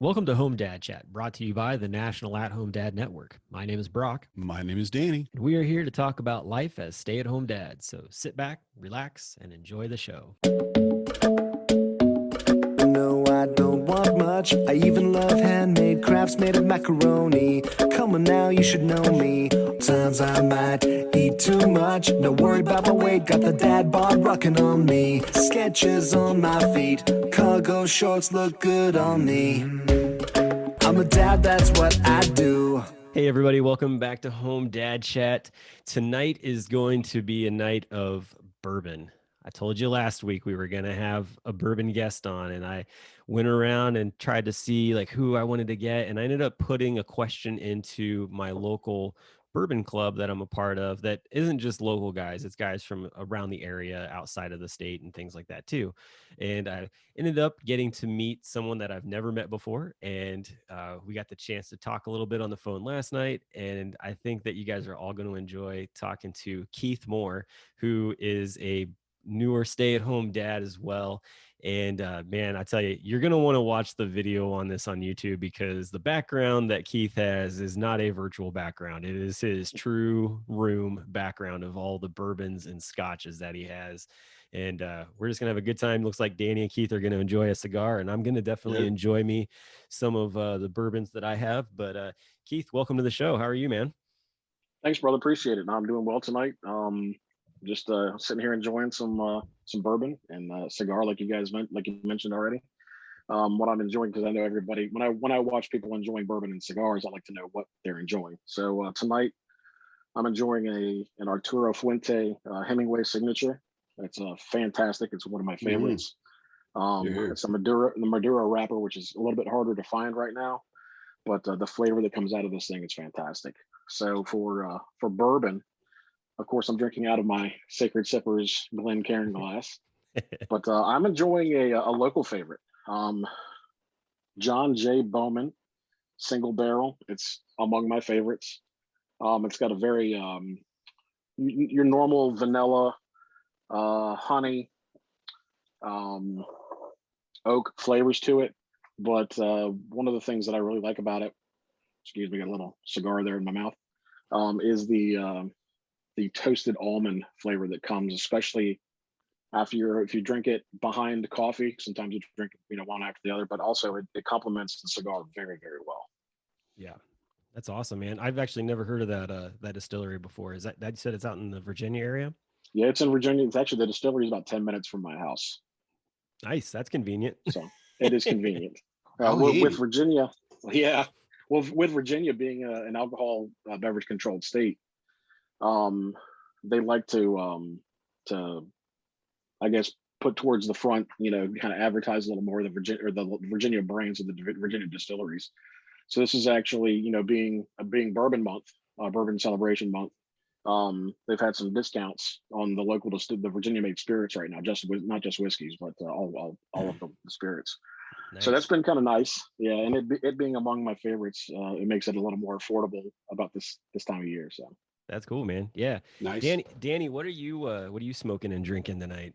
Welcome to Home Dad Chat, brought to you by the National At-Home Dad Network. My name is Brock, My name is Danny. and we are here to talk about life as stay-at-home dads. So sit back, relax, and enjoy the show. No, I don't want much. I even love handmade crafts made of macaroni. Come on now, you should know me. Times I might eat too much. No worry about my weight, got the dad bod rocking on me. Sketches on my feet, cargo shorts look good on me. I'm a dad, that's what I do. Hey everybody, welcome back to Home Dad Chat. Tonight is going to be a night of bourbon. I told you last week we were going to have a bourbon guest on, and I went around and tried to see like who I wanted to get, and I ended up putting a question into my local bourbon club that I'm a part of that isn't just local guys, it's guys from around the area, outside of the state, and things like that too. And I ended up getting to meet someone that I've never met before, and we got the chance to talk a little bit on the phone last night. And I think that you guys are all going to enjoy talking to Keith Moore, who is a newer stay-at-home dad as well. And man, I tell you, you're going to want to watch the video on this on YouTube, because the background that Keith has is not a virtual background. It is his true room background of all the bourbons and scotches that he has. And we're just going to have a good time. Looks like Danny and Keith are going to enjoy a cigar, and I'm going to definitely enjoy me some of the bourbons that I have. But Keith, welcome to the show. How are you, man? Thanks, brother. Appreciate it. I'm doing well tonight. Just sitting here enjoying some bourbon and cigar, like you mentioned already. What I'm enjoying, because I know everybody, when I watch people enjoying bourbon and cigars, I like to know what they're enjoying. So tonight, I'm enjoying an Arturo Fuente Hemingway signature. It's fantastic. It's one of my favorites. It's the Maduro wrapper, which is a little bit harder to find right now, but the flavor that comes out of this thing is fantastic. So for bourbon, of course, I'm drinking out of my Sacred Sippers Glencairn glass, but I'm enjoying a local favorite, John J. Bowman single barrel. It's among my favorites. It's got a very your normal vanilla, honey, oak flavors to it, but one of the things that I really like about it, excuse me, got a little cigar there in my mouth, is the toasted almond flavor that comes, especially if you drink it behind coffee. Sometimes you drink one after the other, but also it complements the cigar very, very well. Yeah, that's awesome, man. I've actually never heard of that distillery before. Is that you said it's out in the Virginia area? Yeah, it's in Virginia. It's actually, the distillery is about 10 minutes from my house. Nice, that's convenient. So it is convenient. With Virginia, yeah. Well, with Virginia being an alcohol beverage controlled state, they like to I guess put towards the front, kind of advertise a little more the Virginia brands of the Virginia distilleries. So this is actually, being bourbon month, bourbon celebration month. They've had some discounts on the local the Virginia made spirits right now, not just whiskeys, but all of the spirits. Nice. So that's been kind of nice. Yeah, and it being among my favorites, it makes it a little more affordable about this time of year. So that's cool, man. Yeah, nice. Danny, what are you smoking and drinking tonight?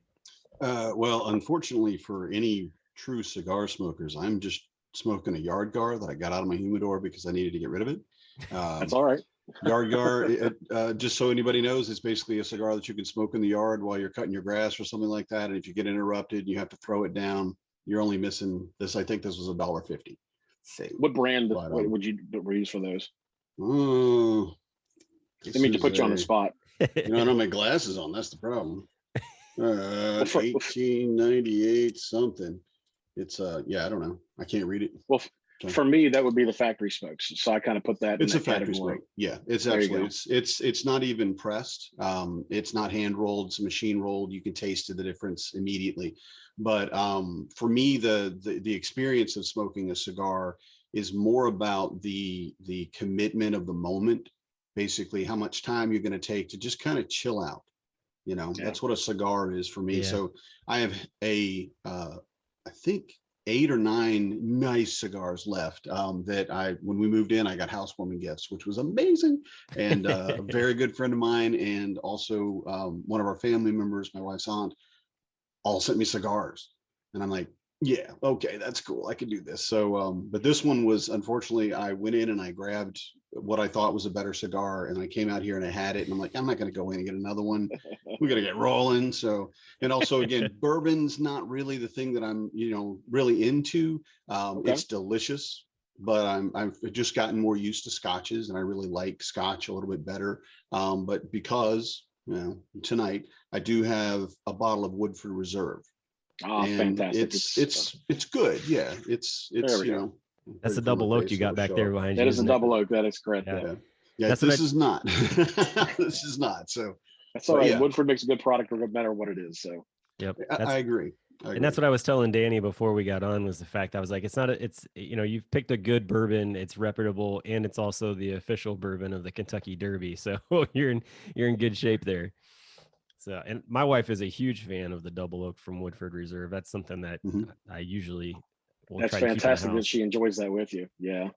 Well, unfortunately for any true cigar smokers, I'm just smoking a Yard Gar that I got out of my humidor because I needed to get rid of it. That's all right. Yard Gar, just so anybody knows, it's basically a cigar that you can smoke in the yard while you're cutting your grass or something like that. And if you get interrupted, you have to throw it down. You're only missing this. I think this was $1.50. What brand would you use for those? Oh, I mean, to put you on the spot. I don't have my glasses on. That's the problem. 1898 something. It's yeah, I don't know. I can't read it. Well, for me, that would be the factory smokes. So I kind of put that. It's a factory smoke. Yeah, it's actually it's not even pressed. It's not hand rolled. It's machine rolled. You can taste the difference immediately. But for me, the experience of smoking a cigar is more about the commitment of the moment. Basically, how much time you're going to take to just kind of chill out. That's what a cigar is for me. Yeah. So I have I think 8 or 9 nice cigars left that when we moved in, I got housewarming gifts, which was amazing. And a very good friend of mine, and also one of our family members, my wife's aunt, all sent me cigars. And I'm like, Yeah. Okay. That's cool. I could do this. So, but this one was, unfortunately, I went in and I grabbed what I thought was a better cigar, and I came out here and I had it, and I'm like, I'm not going to go in and get another one. We got to get rolling. So, and also again, bourbon's not really the thing that I'm, really into. Okay. It's delicious, but I've just gotten more used to scotches, and I really like scotch a little bit better. But because, tonight I do have a bottle of Woodford Reserve. Ah, And fantastic. it's good. Yeah, it's There we go. That's a double oak you got back there behind you. That is a isn't double it? oak. That is correct. Yeah. Yeah. That's This is not. This is not. So that's all right. yeah. Woodford makes a good product no matter what it is. So Yep. I agree. And that's what I was telling Danny before we got on, was the fact I was like, you've picked a good bourbon, it's reputable, and it's also the official bourbon of the Kentucky Derby. So you're in good shape there. So, and my wife is a huge fan of the double oak from Woodford Reserve. That's something that I usually will that's try to keep in the fantastic that house. she enjoys that with you. Yeah.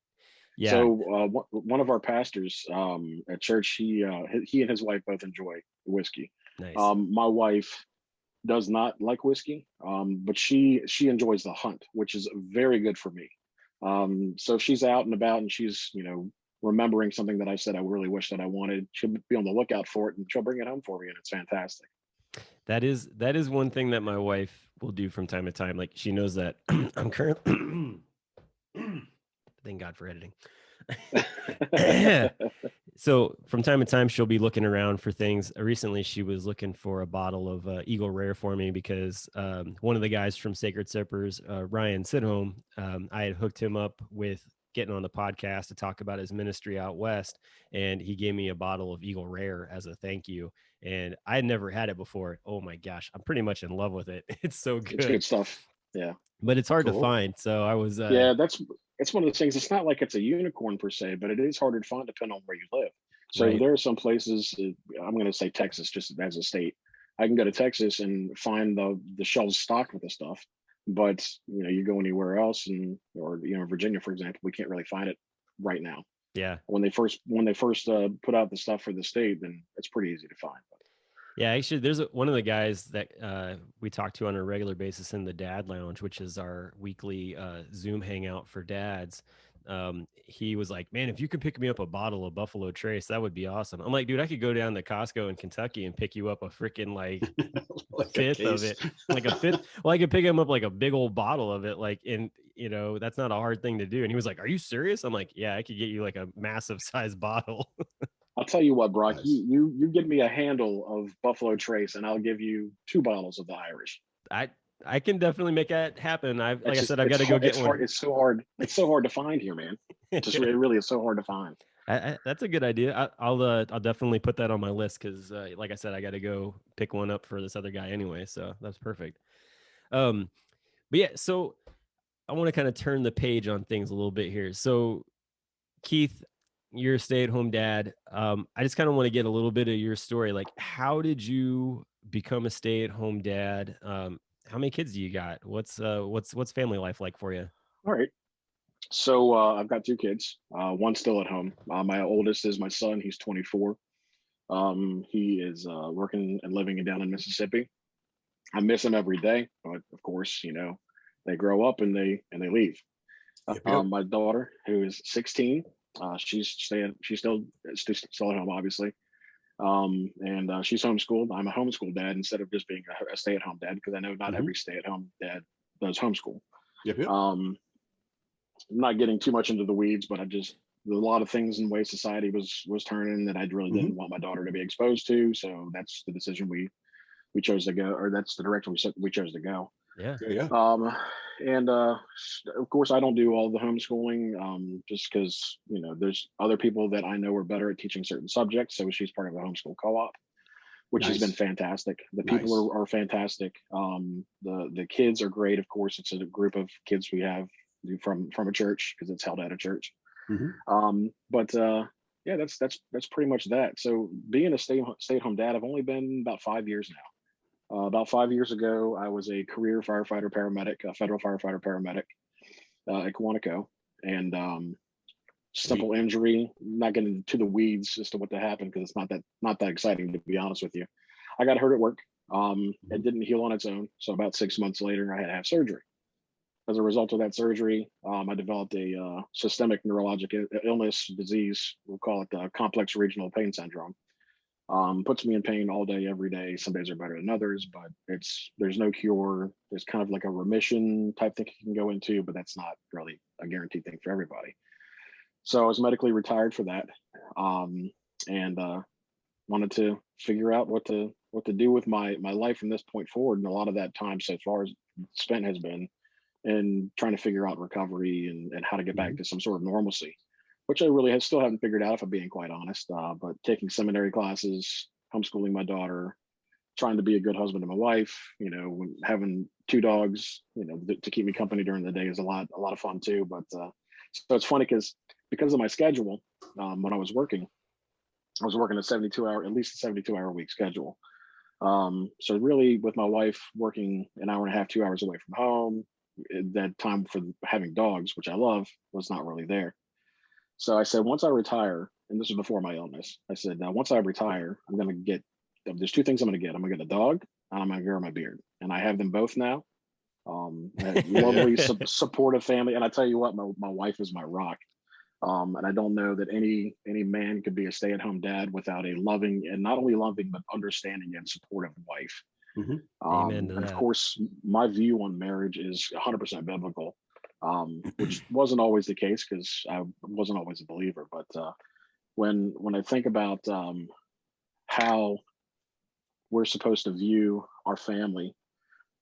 Yeah. So one of our pastors at church, he and his wife both enjoy whiskey. Nice. My wife does not like whiskey, but she enjoys the hunt, which is very good for me. So if she's out and about and she's remembering something that I said I really wish that I wanted, she'll be on the lookout for it and she'll bring it home for me, and it's fantastic. That is one thing that my wife will do from time to time. Like, she knows that I'm currently thank God for editing. So from time to time, she'll be looking around for things. Recently, she was looking for a bottle of Eagle Rare for me because one of the guys from Sacred Sippers, Ryan Sidholm, I had hooked him up with getting on the podcast to talk about his ministry out west, and he gave me a bottle of Eagle Rare as a thank you. And I had never had it before. Oh my gosh, I'm pretty much in love with it. It's so good. It's good stuff. Yeah, but it's hard to find. So I was it's one of those things. It's not like it's a unicorn per se, but it is harder to find depending on where you live. So right. There are some places, I'm going to say Texas, just as a state, I can go to Texas and find the shelves stocked with the stuff. But you go anywhere else, or Virginia, for example, we can't really find it right now. Yeah. When they first put out the stuff for the state, then it's pretty easy to find. Yeah, actually, there's one of the guys that we talk to on a regular basis in the Dad Lounge, which is our weekly Zoom hangout for dads. He was like, "Man, if you could pick me up a bottle of Buffalo Trace, that would be awesome." I'm like, "Dude, I could go down to Costco in Kentucky and pick you up a freaking like fifth of it, like a fifth. Well, I could pick him up like a big old bottle of it, like that's not a hard thing to do." And he was like, "Are you serious?" I'm like, "Yeah, I could get you like a massive size bottle." I'll tell you what, Brock, Nice. you give me a handle of Buffalo Trace and I'll give you 2 bottles of the Irish. I can definitely make that happen. I've got to go get one. It's so hard. It's so hard to find here, man. It really is so hard to find. That's a good idea. I'll definitely put that on my list because, like I said, I got to go pick one up for this other guy anyway. So that's perfect. But yeah, so I want to kind of turn the page on things a little bit here. So, Keith, you're a stay-at-home dad. I just kind of want to get a little bit of your story. Like, how did you become a stay-at-home dad? How many kids do you got? What's family life like for you? All right. So I've got 2 kids. One's still at home. My oldest is my son. He's 24. He is working and living down in Mississippi. I miss him every day, but of course, they grow up and they leave. Yep. My daughter, who is 16, she's still at home, obviously. And she's homeschooled. I'm a homeschool dad instead of just being a stay-at-home dad, because I know not every stay-at-home dad does homeschool. Yep. I'm not getting too much into the weeds, but there's a lot of things in the way society was turning that I really didn't want my daughter to be exposed to. So that's the decision we chose to go, or that's the direction we chose to go. Yeah. And of course, I don't do all the homeschooling, just because there's other people that I know are better at teaching certain subjects. So she's part of a homeschool co-op, which has been fantastic. The people are fantastic. The kids are great. Of course, it's a group of kids we have from a church, because it's held at a church. But yeah, that's pretty much that. So being a stay-at-home dad, I've only been about 5 years now. About 5 years ago, I was a career firefighter paramedic, a federal firefighter paramedic at Quantico, and simple injury. Not getting into the weeds as to what happened, because it's not that exciting, to be honest with you. I got hurt at work. It didn't heal on its own, so about 6 months later, I had to have surgery. as a result of that surgery, I developed a systemic neurologic illness, disease. We'll call it complex regional pain syndrome. Puts me in pain all day, every day. Some days are better than others, but there's no cure. There's kind of like a remission type thing you can go into, but that's not really a guaranteed thing for everybody. So I was medically retired for that, and wanted to figure out what to do with my life from this point forward. And a lot of that time so far as spent has been in trying to figure out recovery and how to get back to some sort of normalcy, which I really still haven't figured out, if I'm being quite honest. But taking seminary classes, homeschooling my daughter, trying to be a good husband to my wife, having 2 dogs, to keep me company during the day is a lot of fun too. But so it's funny because of my schedule, when I was working at at least a 72-hour week schedule. So really, with my wife working an hour and a half, 2 hours away from home, that time for having dogs, which I love, was not really there. So I said, once I retire, and this was before my illness, I said, now once I retire, there's 2 things I'm going to get. I'm going to get a dog, and I'm going to grow my beard. And I have them both now. Lovely, supportive family. And I tell you what, my wife is my rock. And I don't know that any man could be a stay-at-home dad without a loving, and not only loving, but understanding and supportive wife. Amen to and that. of course, my view on marriage is 100% biblical, which wasn't always the case because I wasn't always a believer. But when I think about how we're supposed to view our family,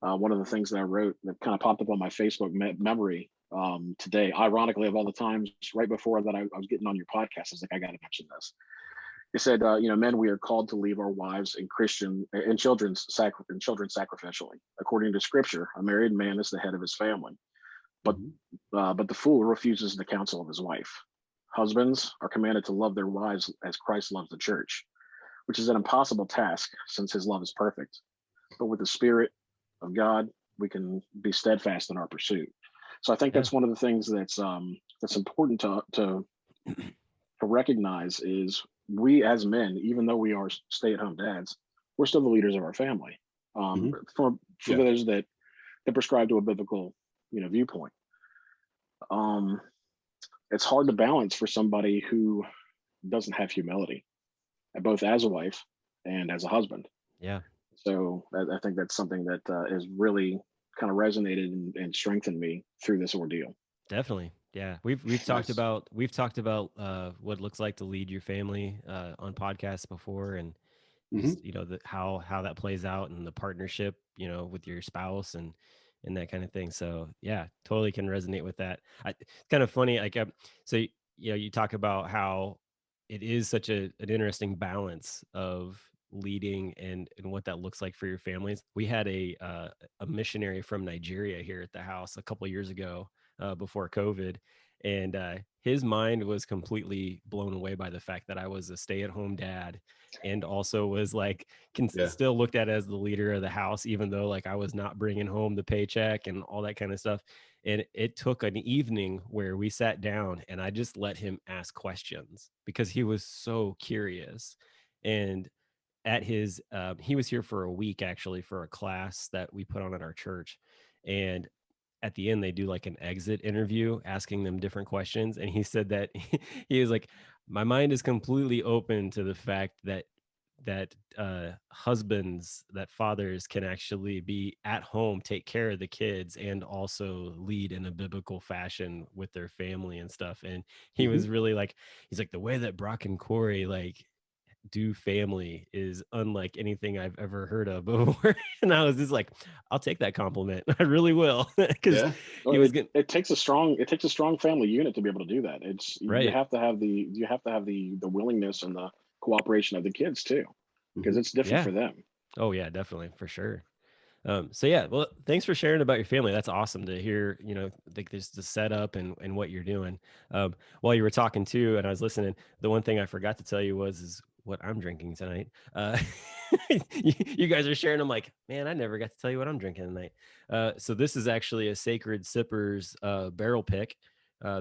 one of the things that I wrote that kind of popped up on my Facebook memory today, ironically, of all the times right before that I was getting on your podcast, I was like, I got to mention this. It said, men, we are called to leave our wives and children sacrificially. According to Scripture, a married man is the head of his family, but the fool refuses the counsel of his wife. Husbands are commanded to love their wives as Christ loves the church, which is an impossible task since his love is perfect. But with the Spirit of God, we can be steadfast in our pursuit. So I think that's one of the things that's important to recognize is we as men, even though we are stay-at-home dads, we're still the leaders of our family. For those that prescribe to a biblical, viewpoint. It's hard to balance for somebody who doesn't have humility, both as a wife and as a husband. Yeah. So I think that's something that has really kind of resonated and strengthened me through this ordeal. Definitely. Yeah. We've talked about what it looks like to lead your family on podcasts before, and just, how that plays out and the partnership, with your spouse and that kind of thing. So yeah, totally can resonate with that. It's kind of funny. Like, so, you talk about how it is such an interesting balance of leading and what that looks like for your families. We had a missionary from Nigeria here at the house a couple of years ago, before COVID, and his mind was completely blown away by the fact that I was a stay-at-home dad, and also was like still looked at as the leader of the house, even though like I was not bringing home the paycheck and all that kind of stuff. And it took an evening where we sat down and I just let him ask questions because he was so curious. And at his he was here for a week actually for a class that we put on at our church, and at the end they do like an exit interview asking them different questions, and he said that he was like, my mind is completely open to the fact that husbands, that fathers can actually be at home, take care of the kids, and also lead in a biblical fashion with their family and stuff. And he was really like, he's like, the way that Brock and Corey like do family is unlike anything I've ever heard of before. And I was just like, I'll take that compliment. I really will. Because it takes a strong family unit to be able to do that. It's right. You have to have the willingness and the cooperation of the kids too, because it's different for them. Oh yeah, definitely, for sure. So yeah, well, thanks for sharing about your family. That's awesome to hear, like there's the setup and what you're doing. While you were talking too, and I was listening, the one thing I forgot to tell you is what I'm drinking tonight. You guys are sharing. I'm like, man, I never got to tell you what I'm drinking tonight. So this is actually a Sacred Sippers barrel pick.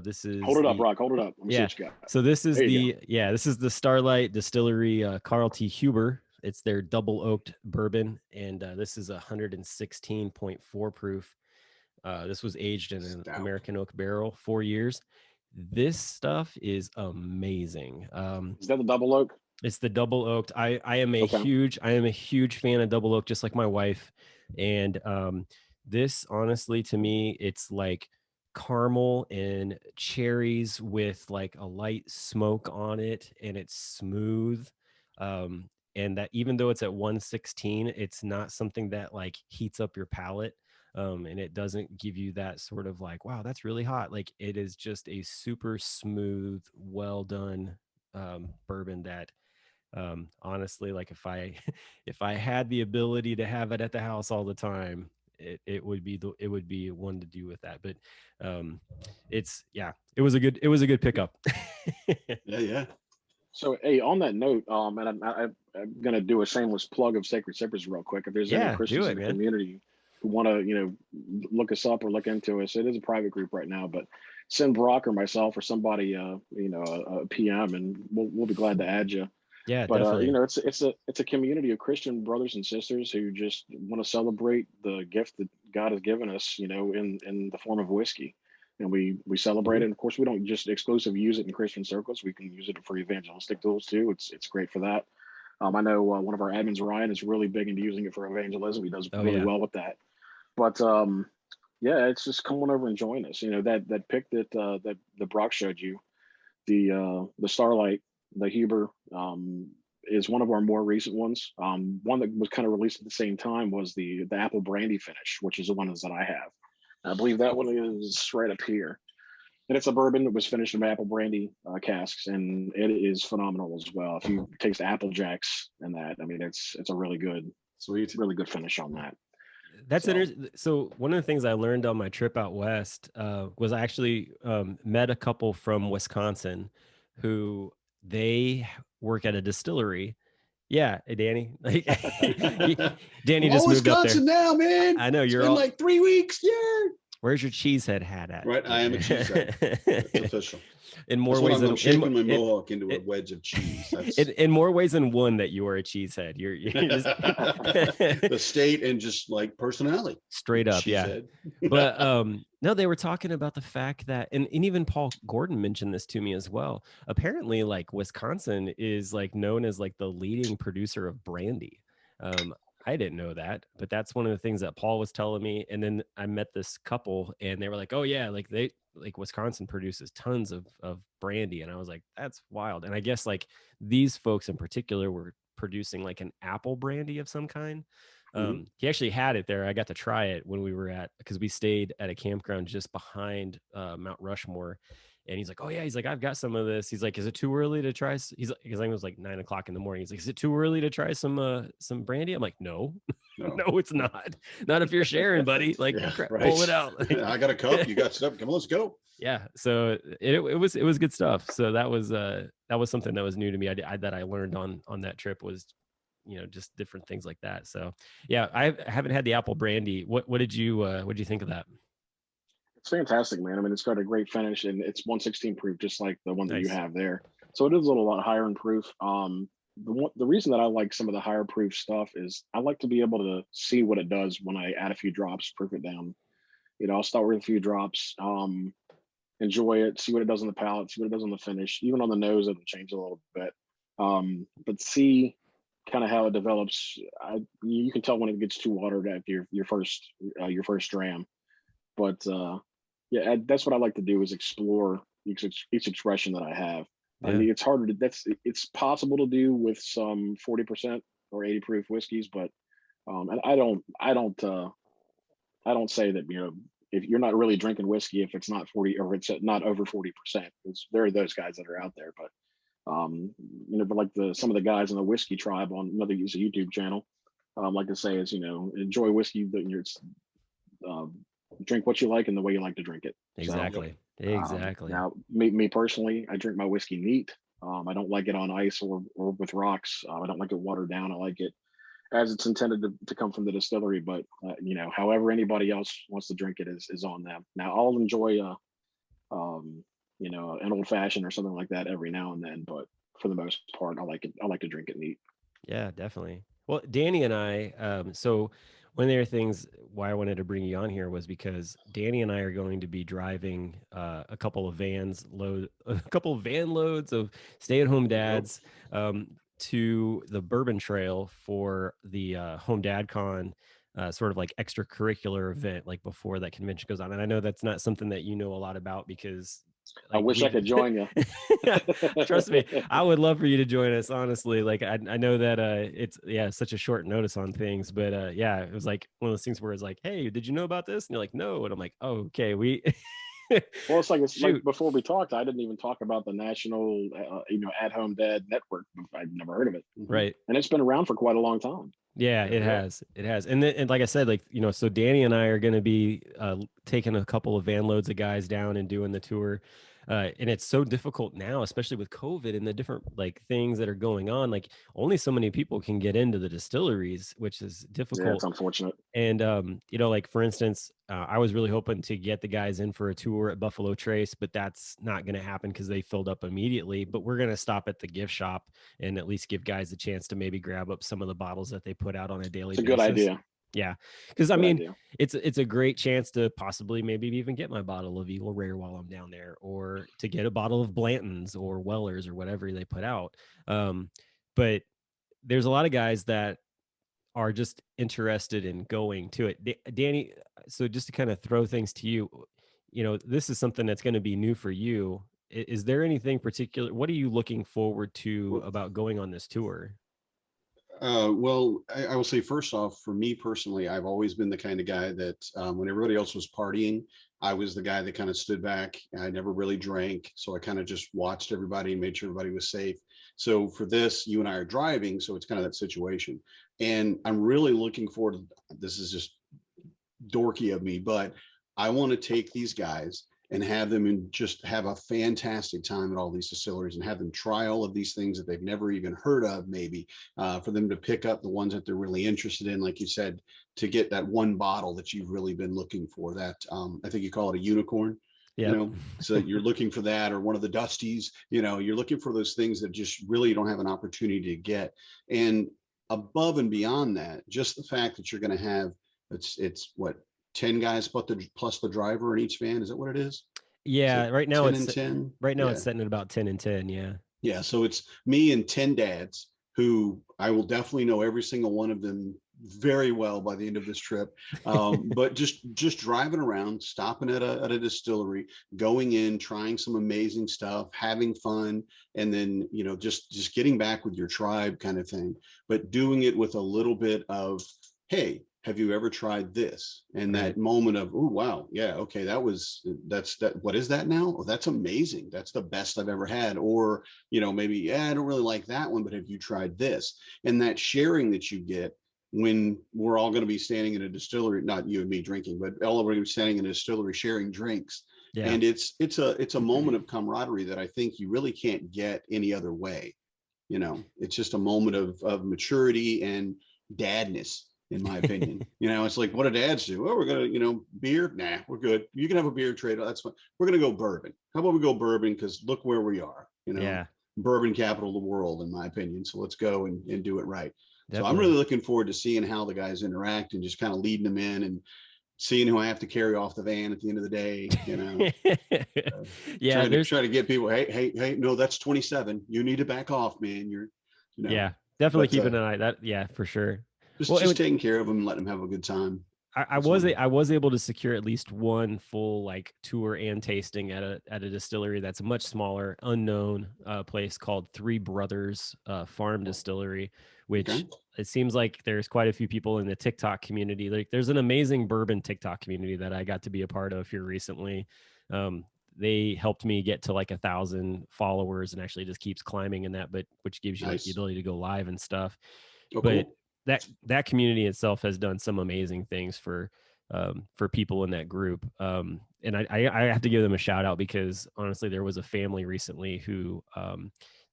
This is hold it up, Rock. Hold it up. Let me see what you got. So this is this is the Starlight Distillery Carl T. Huber. It's their double oaked bourbon, and this is 116.4 proof. This was aged in an Stout. American oak barrel, 4 years. This stuff is amazing. Is that the double oak? It's the double oaked. I am a Okay. huge fan of double oak, just like my wife. And this, honestly, to me, it's like caramel and cherries with like a light smoke on it, and it's smooth. And that, even though it's at 116, it's not something that like heats up your palate. And it doesn't give you that sort of like, wow, that's really hot. Like, it is just a super smooth, well done bourbon that, honestly, like, if I if I had the ability to have it at the house all the time, it would be it would be one to do with that. But it's, yeah, it was a good pickup. Yeah. So, hey, on that note, and I'm gonna do a shameless plug of Sacred Sippers real quick. If there's any Yeah, do Christians it, in the man. community who want to, look us up or look into us, it is a private group right now. But send Brock or myself or somebody, a PM, and we'll be glad to add you. Yeah, But definitely. it's a community of Christian brothers and sisters who just want to celebrate the gift that God has given us, in the form of whiskey. And we celebrate it. And of course, we don't just exclusively use it in Christian circles. We can use it for evangelistic tools too. It's great for that. I know one of our admins, Ryan, is really big into using it for evangelism. He does Oh really yeah. well with that. But yeah, it's just come on over and join us. That pick that Brock showed you, the Starlight, the Huber, is one of our more recent ones. One that was kind of released at the same time was the apple brandy finish, which is the ones that I have. I believe that one is right up here, and it's a bourbon that was finished in apple brandy casks, and it is phenomenal as well. If you taste Apple Jacks and that, I mean, it's a really good, Sweet. really good finish on that. That's So, interesting. So one of the things I learned on my trip out west was I actually met a couple from Wisconsin who they work at a distillery. Yeah, hey, Danny. Like, Danny I'm just all moved up there. Wisconsin now, man. I know It's you're been all. like 3 weeks. Yeah. Where's your cheesehead hat at? Right. I am a cheesehead. It's official. In more That's what ways than I'm shaping my mohawk into a wedge of cheese. That's in more ways than one that you are a cheesehead. You're just the state and just like personality. Straight up, yeah. Cheesehead. But no, they were talking about the fact that, and even Paul Gordon mentioned this to me as well. Apparently, like, Wisconsin is like known as like the leading producer of brandy. I didn't know that, but that's one of the things that Paul was telling me. And then I met this couple and they were like, oh yeah, like Wisconsin produces tons of brandy. And I was like, that's wild. And I guess like these folks in particular were producing like an apple brandy of some kind. He actually had it there. I got to try it when we were because we stayed at a campground just behind Mount Rushmore. And he's like, oh yeah, he's like, I've got some of this. He's like, is it too early to try? He's like, because I think it was like 9 o'clock in the morning. He's like, is it too early to try some brandy? I'm like, no, no, it's not. Not if you're sharing, buddy. Like, Yeah, right. pull it out. Like, I got a cup. You got stuff. Come on, let's go. Yeah. So it was good stuff. So that was something that was new to me. That I learned on that trip was, just different things like that. So yeah, I haven't had the apple brandy. What did you think of that? it's fantastic, man. I mean, it's got a great finish, and it's 116 proof, just like the one that you Nice. have there. So it is a little lot higher in proof. The reason that I like some of the higher proof stuff is I like to be able to see what it does when I add a few drops, proof it down. I'll start with a few drops, enjoy it, see what it does on the palate, see what it does on the finish. Even on the nose, it'll change a little bit. But see kind of how it develops. You can tell when it gets too watered after your first dram. But yeah, that's what I like to do is explore each expression that I have. I Yeah. mean, it's harder to it's possible to do with some 40% or 80 proof whiskeys, but and I don't say that, if you're not really drinking whiskey if it's not 40 or it's not over 40%, because there are those guys that are out there. But but like some of the guys in the whiskey tribe on another YouTube channel, like to say is, enjoy whiskey, but drink what you like and the way you like to drink it. Exactly. So, Exactly. Now, me personally, I drink my whiskey neat. I don't like it on ice or with rocks. I don't like it watered down. I like it as it's intended to come from the distillery. But however anybody else wants to drink it is on them. Now, I'll enjoy an old fashioned or something like that every now and then. But for the most part, I like to drink it neat. Yeah, definitely. Well, Danny and I, so one of the other things why I wanted to bring you on here was because Danny and I are going to be driving a couple of a couple of van loads of stay-at-home dads to the Bourbon Trail for the Home Dad Con, sort of like extracurricular event, like before that convention goes on. And I know that's not something that you know a lot about because I like wish I we could join you. trust me, I would love for you to join us, honestly. Like I know that it's such a short notice on things, but yeah, it was like one of those things where it's like, hey, did you know about this? And you're like, no. And I'm like, oh, okay, we Well, it's like shoot. before we talked, I didn't even talk about the national, at home dad network. I'd never heard of it, Right. and it's been around for quite a long time. Yeah, it has. It has. And then, and like I said, like, so Danny and I are going to be taking a couple of van loads of guys down and doing the tour. And it's so difficult now, especially with COVID and the different like things that are going on. Like only so many people can get into the distilleries, which is Yeah, it's difficult. unfortunate. And like for instance, I was really hoping to get the guys in for a tour at Buffalo Trace, but that's not going to happen because they filled up immediately. But we're going to stop at the gift shop and at least give guys a chance to maybe grab up some of the bottles that they put out on a daily It's a good basis. idea. Yeah, because I Good mean, idea. it's a great chance to possibly maybe even get my bottle of Eagle Rare while I'm down there, or to get a bottle of Blanton's or Weller's or whatever they put out. But there's a lot of guys that are just interested in going to it. Danny, so just to kind of throw things to you, this is something that's going to be new for you. Is there anything particular? What are you looking forward to about going on this tour? Well, I will say first off, for me personally, I've always been the kind of guy that when everybody else was partying, I was the guy that kind of stood back. I never really drank, so I kind of just watched everybody and made sure everybody was safe. So for this, you and I are driving, so it's kind of that situation. And I'm really looking forward to this. Is just dorky of me, but I want to take these guys and have them and just have a fantastic time at all these distilleries and have them try all of these things that they've never even heard of, maybe for them to pick up the ones that they're really interested in, like you said, to get that one bottle that you've really been looking for, that I think you call it a unicorn. Yeah. So you're looking for that, or one of the dusties, you're looking for those things that just really you don't have an opportunity to get. And above and beyond that, just the fact that you're going to have, it's what, 10 guys plus the driver in each van. Is that what it is? Yeah, right now 10 it's and 10. right now Yeah. it's sitting at about 10 and 10. Yeah. Yeah. So it's me and 10 dads who I will definitely know every single one of them very well by the end of this trip. But just driving around, stopping at a distillery, going in, trying some amazing stuff, having fun, and then just getting back with your tribe kind of thing, but doing it with a little bit of, hey, have you ever tried this? And Right. that moment of, oh wow, yeah, okay, that's that. What is that now? Oh, that's amazing. That's the best I've ever had. Or maybe, yeah, I don't really like that one, but have you tried this? And that sharing that you get when we're all going to be standing in a distillery, not you and me drinking, but all of us are standing in a distillery sharing drinks. Yeah. And it's a moment of camaraderie that I think you really can't get any other way. It's just a moment of maturity and dadness, in my opinion. It's like, what do dads do? Well, we're gonna, beer. Nah, we're good. You can have a beer trade. That's fine. We're gonna go bourbon. How about we go bourbon? Because look where we are. Yeah. Bourbon capital of the world, in my opinion. So let's go and do it right. Definitely. So I'm really looking forward to seeing how the guys interact and just kind of leading them in and seeing who I have to carry off the van at the end of the day. Yeah. Try to get people. Hey, no, that's 27. You need to back off, man. Yeah, definitely keeping an eye that. Yeah, for sure. Just taking care of them and letting them have a good time. I was able to secure at least one full like tour and tasting at a distillery that's a much smaller, unknown place called Three Brothers Farm Distillery, which it seems like there's quite a few people in the TikTok community. Like there's an amazing bourbon TikTok community that I got to be a part of here recently. They helped me get to like 1,000 followers and actually just keeps climbing in that, but which gives you like the ability to go live and stuff. Oh, but cool. that community itself has done some amazing things for people in that group. And I have to give them a shout out because honestly, there was a family recently who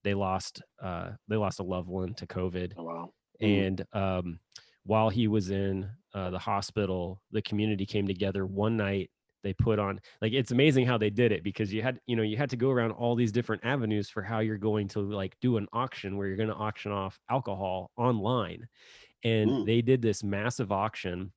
they lost a loved one to COVID. Oh, wow. And while he was in the hospital, the community came together one night. They put on, like, it's amazing how they did it because you had to go around all these different avenues for how you're going to like do an auction where you're going to auction off alcohol online. and Mm. they did this massive auction,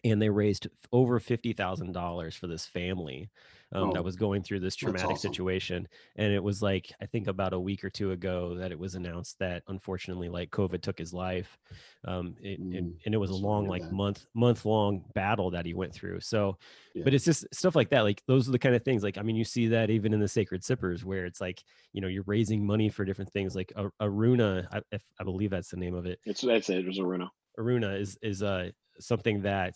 and they raised over $50,000 for this family that Oh, was going through this that's traumatic awesome. situation. And it was like, I think about a week or two ago that it was announced that unfortunately, like, COVID took his life. And it was a Sorry to long, hear like that. month long battle that he went through. So, Yeah. but it's just stuff like that. Like, those are the kind of things, like, I mean, you see that even in the Sacred Sippers, where it's like, you know, you're raising money for different things, like Aruna, if I believe that's the name of it. That's it. It was Aruna. Aruna is something that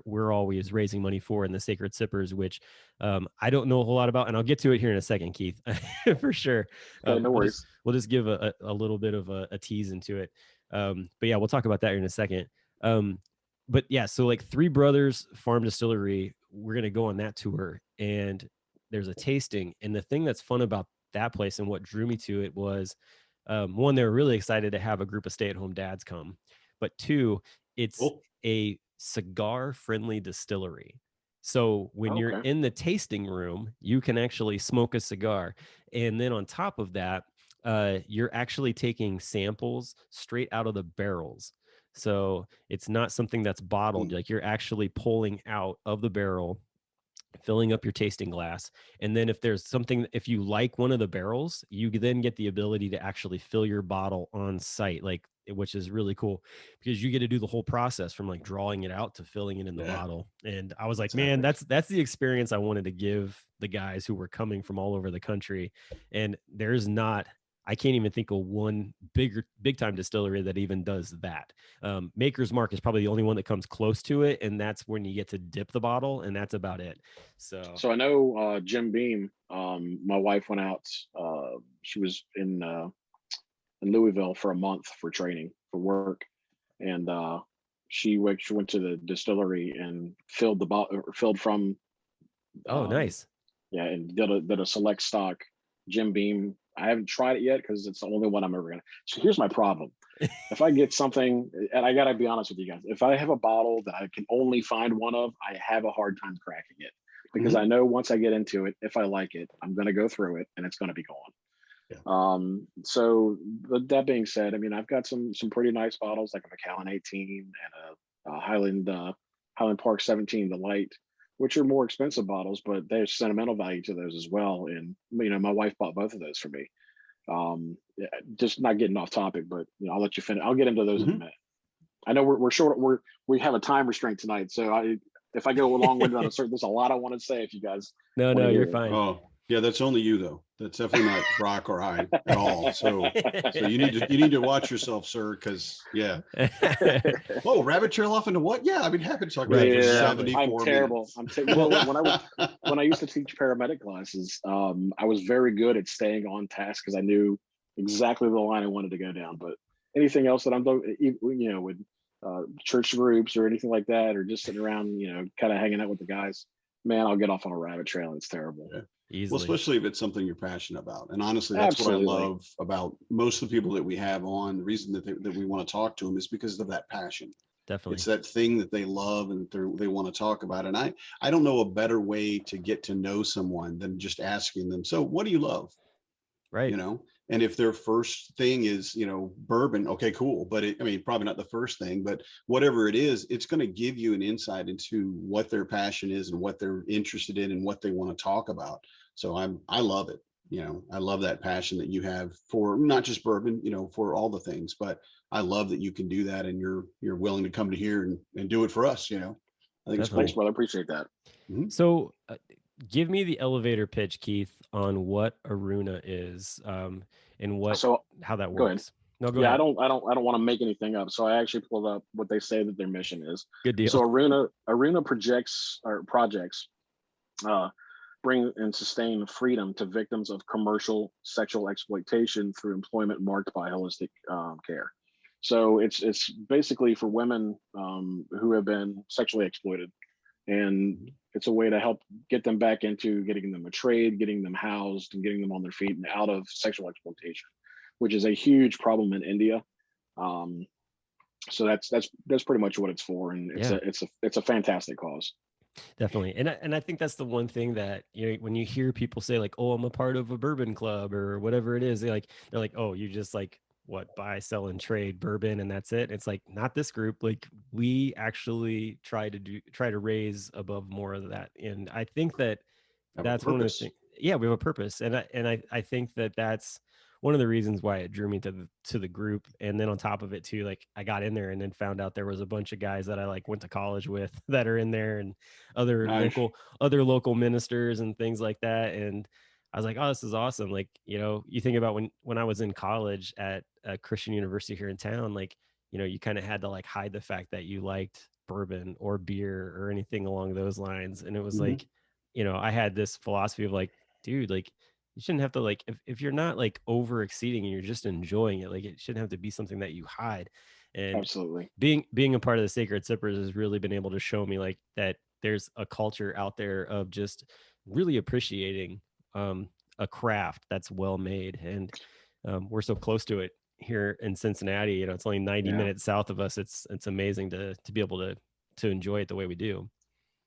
we're always raising money for in the Sacred Sippers, which I don't know a whole lot about, and I'll get to it here in a second, Keith, for sure. Okay, no worries. We'll just give a little bit of a tease into it. But yeah, we'll talk about that here in a second. But yeah, so like Three Brothers Farm Distillery, we're gonna go on that tour, and there's a tasting. And the thing that's fun about that place and what drew me to it was, one, they were really excited to have a group of stay-at-home dads come, but two, it's Cool. a cigar friendly distillery. So when you're Okay. in the tasting room, you can actually smoke a cigar. And then on top of that, you're actually taking samples straight out of the barrels. So it's not something that's bottled. Mm. Like, you're actually pulling out of the barrel, filling up your tasting glass. And then if there's something, if you like one of the barrels, you then get the ability to actually fill your bottle on site, like, which is really cool, because you get to do the whole process from like drawing it out to filling it in the Yeah. bottle. And I was like, It's man, epic. that's the experience I wanted to give the guys who were coming from all over the country. And I can't even think of one big time distillery that even does that. Maker's Mark is probably the only one that comes close to it, and that's when you get to dip the bottle, and that's about it. So I know Jim Beam. My wife went out. She was in Louisville for a month for training for work, and she went to the distillery and filled the bottle, filled from Oh, um, nice. yeah, and did a select stock Jim Beam. I haven't tried it yet because it's the only one I'm ever gonna. So here's my problem: if I get something, and I gotta be honest with you guys, if I have a bottle that I can only find one of, I have a hard time cracking it, because I know once I get into it, if I like it, I'm gonna go through it and it's gonna be gone. Yeah. So that being said, I mean, I've got some pretty nice bottles, like a Macallan 18 and a Highland Park 17, the light, which are more expensive bottles, but there's sentimental value to those as well. And you know, my wife bought both of those for me. Yeah, just not getting off topic, but you know, I'll let you finish. I'll get into those in a minute. I know we're short. We have a time restraint tonight, so if I go along with that, there's a lot I want to say if you guys No, want to hear you're it. fine. Oh, yeah, that's only you though. That's definitely not Brock or I at all. So you need to watch yourself, sir, because yeah. Oh, rabbit trail off into what? Yeah, I'd be happy to talk about it for Yeah, 74 I'm terrible. minutes. You know, when I used to teach paramedic classes, I was very good at staying on task because I knew exactly the line I wanted to go down. But anything else that I'm doing, you know, with church groups or anything like that, or just sitting around, you know, kind of hanging out with the guys, man, I'll get off on a rabbit trail and it's terrible. Yeah. Easily. Well, especially if it's something you're passionate about. And honestly, that's Absolutely. what I love about most of the people that we have on. The reason that we want to talk to them is because of that passion. Definitely. It's that thing that they love and that they want to talk about. And I don't know a better way to get to know someone than just asking them, so what do you love? Right. You know, and if their first thing is, you know, bourbon, okay, cool. But I mean, probably not the first thing, but whatever it is, it's going to give you an insight into what their passion is and what they're interested in and what they want to talk about. So I love it. You know, I love that passion that you have for not just bourbon, you know, for all the things, but I love that you can do that and you're willing to come to here and do it for us, you know. I think it's Thanks, cool. brother. I appreciate that. Mm-hmm. So give me the elevator pitch, Keith, on what Aruna is, and how that go ahead. works. No, go ahead. I don't want to make anything up. So I actually pulled up what they say that their mission is. Good deal. So Aruna projects bring and sustain freedom to victims of commercial sexual exploitation through employment marked by holistic care. So it's basically for women who have been sexually exploited, and it's a way to help get them back into getting them a trade, getting them housed, and getting them on their feet and out of sexual exploitation, which is a huge problem in India. So that's pretty much what it's for, and it's a fantastic cause. Definitely. And I think that's the one thing that, you know, when you hear people say like, oh, I'm a part of a bourbon club or whatever it is, they're like, oh, you just like what, buy, sell, and trade bourbon, and that's it. It's like, not this group. Like, we actually try to raise above more of that. And I think that Have a that's one of the purpose. things. Yeah, we have a purpose, and I think that that's one of the reasons why it drew me to the group. And then on top of it too, like, I got in there and then found out there was a bunch of guys that I like went to college with that are in there, and other Nice. local ministers and things like that. And I was like, oh, this is awesome. Like, you think about when I was in college at a Christian university here in town, like, you kind of had to like hide the fact that you liked bourbon or beer or anything along those lines. And it was Mhm. like, I had this philosophy of like, dude, like, you shouldn't have to, like, if you're not like over exceeding and you're just enjoying it, like, it shouldn't have to be something that you hide. And Absolutely. being a part of the Sacred Sippers has really been able to show me like that there's a culture out there of just really appreciating a craft that's well made. And we're so close to it here in Cincinnati. It's only 90 Yeah. minutes south of us. It's amazing to be able to enjoy it the way we do.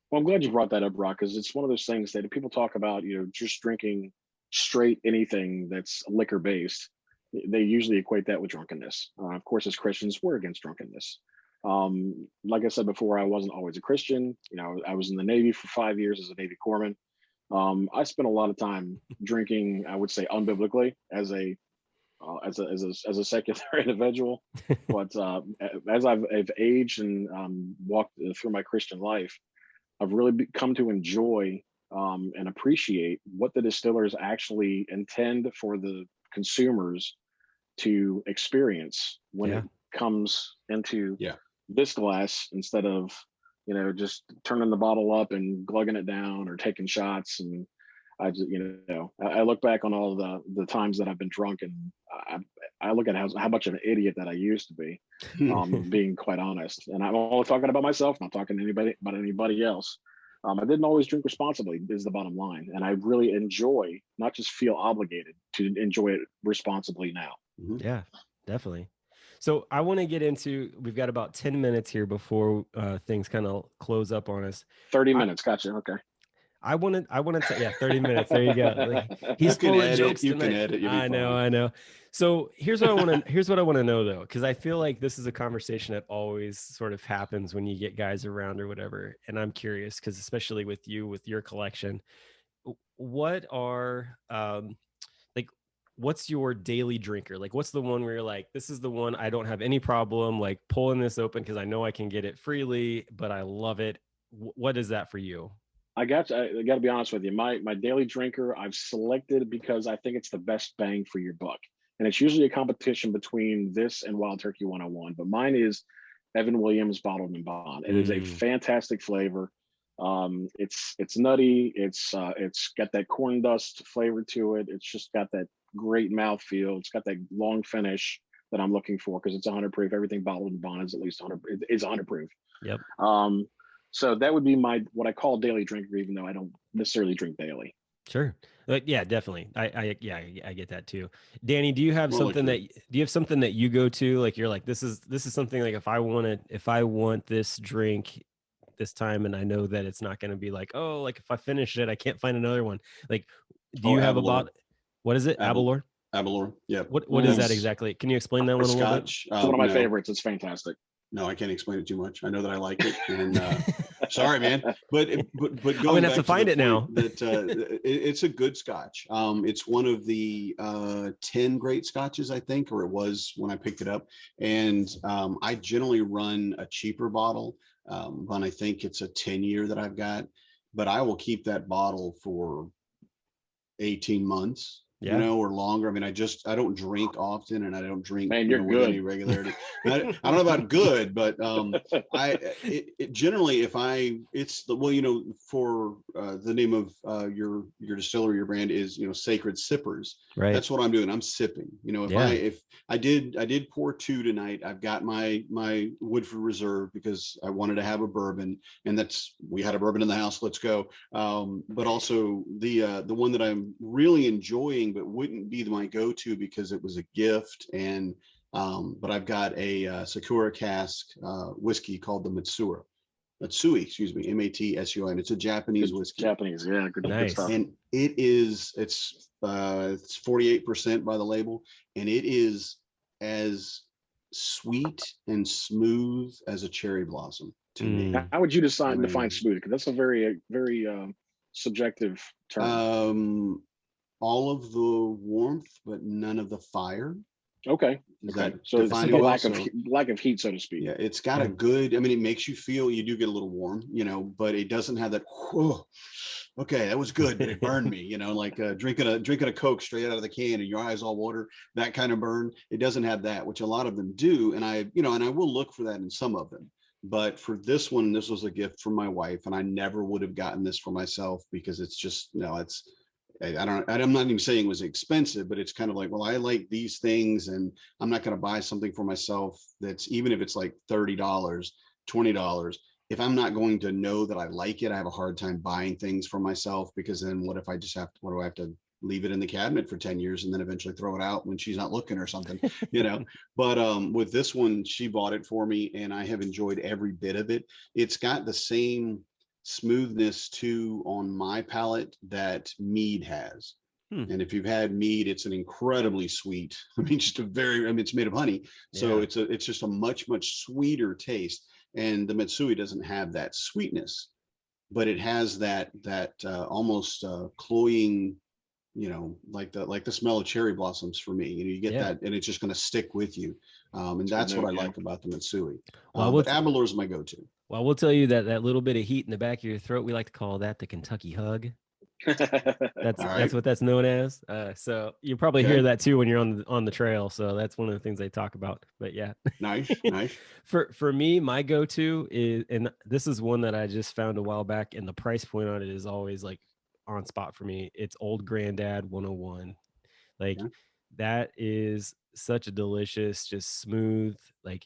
Well, I'm glad you brought that up, Rock, because it's one of those things that if people talk about, just drinking straight anything that's liquor based, they usually equate that with drunkenness. Of course, as Christians, we're against drunkenness. Like I said before, I wasn't always a Christian. I was in the Navy for 5 years as a Navy corpsman. I spent a lot of time drinking, I would say, unbiblically as a secular individual. But as I've aged and walked through my Christian life, I've really come to enjoy and appreciate what the distillers actually intend for the consumers to experience when it comes into Yeah. this glass, instead of just turning the bottle up and glugging it down or taking shots. And I just I look back on all the times that I've been drunk, and I look at how much of an idiot that I used to be, being quite honest. And I'm only talking about myself, not talking to anybody else. I didn't always drink responsibly, is the bottom line. And I really enjoy, not just feel obligated to enjoy it responsibly now. Yeah, definitely. So I want to get into, we've got about 10 minutes here before things kind of close up on us. 30 minutes. Gotcha. Okay. I want to, yeah, 30 minutes. There you go. Like, he's full of jokes You tonight. can edit. I know. So here's what I want to know though, because I feel like this is a conversation that always sort of happens when you get guys around or whatever. And I'm curious, because especially with you, with your collection, what are like, what's your daily drinker? Like, what's the one where you're like, this is the one I don't have any problem like pulling this open because I know I can get it freely, but I love it. What is that for you? I got to be honest with you. My daily drinker I've selected because I think it's the best bang for your buck. And it's usually a competition between this and Wild Turkey 101. But mine is Evan Williams Bottled and Bond. It is a fantastic flavor. It's nutty. It's got that corn dust flavor to it. It's just got that great mouthfeel. It's got that long finish that I'm looking for, because it's 100 proof. Everything Bottled and Bond is at least 100. Is 100 proof. Yep. So that would be what I call daily drinker, even though I don't necessarily drink daily. Sure. Yeah, definitely. I get that too. Danny, do you have something that you go to? Like, you're like, this is something like, if I want this drink this time, and I know that it's not going to be like, oh, like if I finish it, I can't find another one. Like, do you have what is it? Abelor? Abelor. Yeah. What is that exactly? Can you explain that one a little bit? It's one of my favorites. It's fantastic. No, I can't explain it too much. I know that I like it, and sorry, man. But I'm gonna have to find it now. It's a good Scotch. It's one of the 10 great Scotches, I think, or it was when I picked it up. And I generally run a cheaper bottle, but I think it's a 10-year that I've got. But I will keep that bottle for 18 months. Or longer. I mean, I don't drink often, and I don't drink with any regularity. I don't know about good, but generally, for the name of your distillery, your brand is Sacred Sippers. Right. That's what I'm doing. I'm sipping. If I did pour 2 tonight. I've got my Woodford Reserve because I wanted to have a bourbon, and we had a bourbon in the house. Let's go. But also the one that I'm really enjoying, but wouldn't be my go-to because it was a gift. And but I've got a Sakura cask whiskey called the Matsui, excuse me, Matsun. It's a Japanese whiskey. Japanese, yeah, good stuff. And it's 48% by the label, and it is as sweet and smooth as a cherry blossom to me. How would you I define mean, smooth? Because that's a very subjective term. all of the warmth, but none of the fire. Okay. Does Okay. that So define the it well? lack of heat, so to speak. Yeah, it's got a good, I mean, it makes you feel, you do get a little warm, you know, but it doesn't have that, whoa, okay, that was good, but it burned me, you know, like drinking a Coke straight out of the can and your eyes all water, that kind of burn. It doesn't have that, which a lot of them do. And I, you know, and I will look for that in some of them. But for this one, this was a gift from my wife, and I never would have gotten this for myself because it's just, no, it's, I'm not even saying it was expensive, but it's kind of like, well, I like these things and I'm not going to buy something for myself that's, even if it's like $30, $20, if I'm not going to know that I like it, I have a hard time buying things for myself, because then what if I just have to, what do I have to leave it in the cabinet for 10 years and then eventually throw it out when she's not looking or something, you know? But with this one, she bought it for me and I have enjoyed every bit of it. It's got the same smoothness too on my palate that mead has. And if you've had mead, it's an incredibly sweet, I mean, just a very, I mean, it's made of honey. So Yeah. it's just a much sweeter taste. And the Matsui doesn't have that sweetness, but it has that almost cloying, you know, like the smell of cherry blossoms for me. You know, you get Yeah. that, and it's just going to stick with you. And that's what I like about the Matsui. Well, But Aberlour is my go-to. Well, we'll tell you that little bit of heat in the back of your throat, we like to call that the Kentucky hug. That's what that's known as. So you probably hear that too when you're on the trail. So that's one of the things they talk about. But yeah, nice. For me, my go-to is, and this is one that I just found a while back, and the price point on it is always like on spot for me. It's Old Granddad 101. Like that is such a delicious, just smooth, like,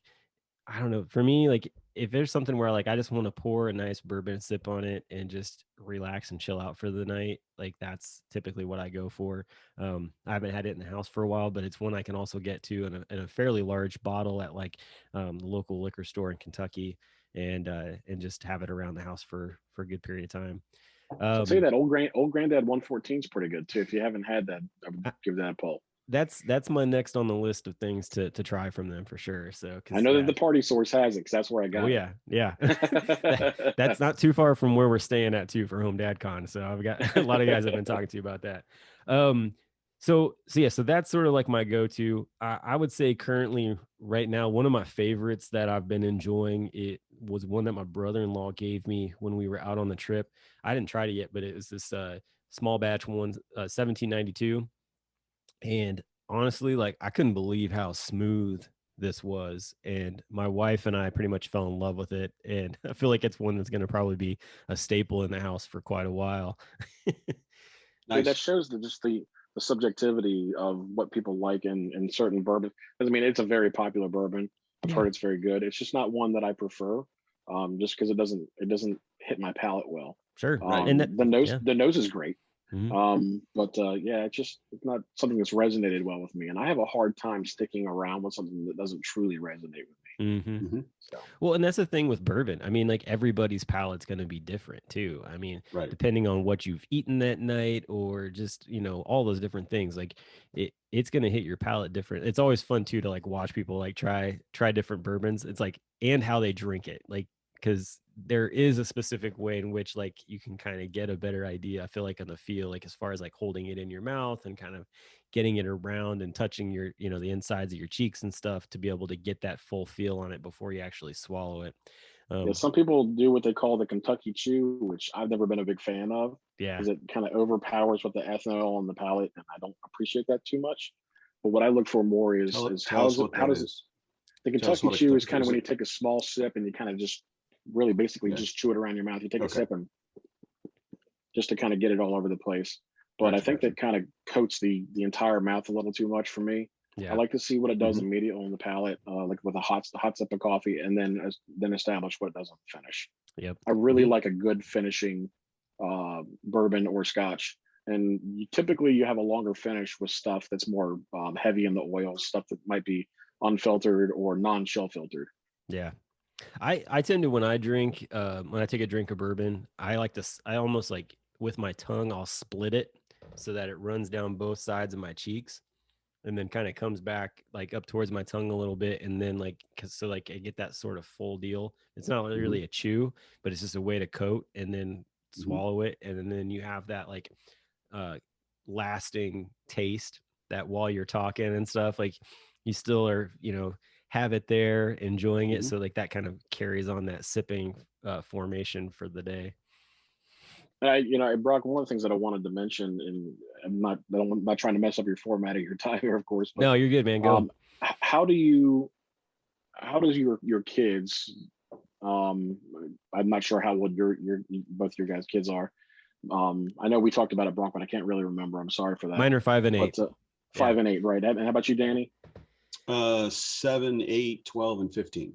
I don't know. For me, like if there's something where like I just want to pour a nice bourbon, sip on it, and just relax and chill out for the night, like that's typically what I go for. I haven't had it in the house for a while, but it's one I can also get to in a fairly large bottle at like the local liquor store in Kentucky, and just have it around the house for a good period of time. I'll tell you that old Granddad 114 is pretty good too. If you haven't had that, I would give that a pull. That's my next on the list of things to try from them for sure. So I know that the Party Source has it because that's where I got. Oh yeah, yeah. That's not too far from where we're staying at too for Home Dad Con. So I've got a lot of guys I've been talking to about that. So that's sort of like my go-to. I would say currently right now, one of my favorites that I've been enjoying, it was one that my brother-in-law gave me when we were out on the trip. I didn't try it yet, but it was this small batch one, 1792. And honestly, like I couldn't believe how smooth this was. And my wife and I pretty much fell in love with it. And I feel like it's one that's going to probably be a staple in the house for quite a while. Nice. That shows the subjectivity of what people like in certain bourbon. Because I mean, it's a very popular bourbon. I've heard it's very good. It's just not one that I prefer, just because it doesn't hit my palate well. Sure. And the nose is great. But it's not something that's resonated well with me, and I have a hard time sticking around with something that doesn't truly resonate with me. So. Well, and that's the thing with bourbon. I mean, like everybody's palate's going to be different too. I mean, depending on what you've eaten that night, or just, you know, all those different things, like it's going to hit your palate different. It's always fun too to like watch people like try different bourbons. It's like, and how they drink it, like, because there is a specific way in which like you can kind of get a better idea, I feel like, on the feel, like as far as like holding it in your mouth and kind of getting it around and touching your, you know, the insides of your cheeks and stuff to be able to get that full feel on it before you actually swallow it. Some people do what they call the Kentucky Chew, which I've never been a big fan of. Because it kind of overpowers with the ethanol on the palate, and I don't appreciate that too much. But what I look for more is how does it? The Kentucky Chew is kind of when you take a small sip and you kind of just really basically just chew it around your mouth. You take a sip and just to kind of get it all over the place. But I think that kind of coats the entire mouth a little too much for me. I like to see what it does immediately on the palate, like with a hot sip of coffee, and then establish what it does on the finish. I really like a good finishing bourbon or scotch. And typically you have a longer finish with stuff that's more heavy in the oil, stuff that might be unfiltered or non-chill filtered. Yeah. I tend to, when I drink, when I take a drink of bourbon, I almost like with my tongue, I'll split it so that it runs down both sides of my cheeks. and then kind of comes back like up towards my tongue a little bit, and then like so like I get that sort of full deal. It's not really a chew, but it's just a way to coat and then swallow it, and then you have that like lasting taste that while you're talking and stuff, like you still are, have it there, enjoying it. So like that kind of carries on that sipping formation for the day. Brock, one of the things that I wanted to mention, and I'm not trying to mess up your format of your time here, of course, but no, you're good, man. Go. How does your kids, I'm not sure how old both your guys' kids are. I know we talked about it, Brock, but I can't really remember. I'm sorry for that. Mine are 5 and 8. 5 and 8, right? And how about you, Danny? 7, 8, 12, and 15.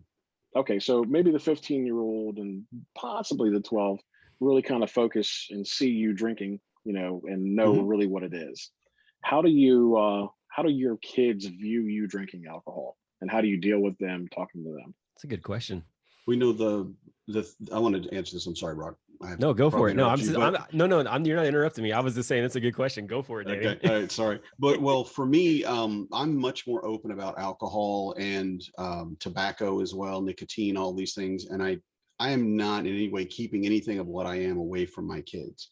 Okay, so maybe the 15-year-old and possibly the 12 really kind of focus and see you drinking, and know really what it is. How do your kids view you drinking alcohol, and how do you deal with them talking to them? That's a good question. We know I wanted to answer this. I'm sorry, Brock. No, go for it. No, you're not interrupting me. I was just saying it's a good question. Go for it, Danny. Okay, all right, sorry. But well, for me, I'm much more open about alcohol and tobacco as well, nicotine, all these things. And I am not in any way keeping anything of what I am away from my kids.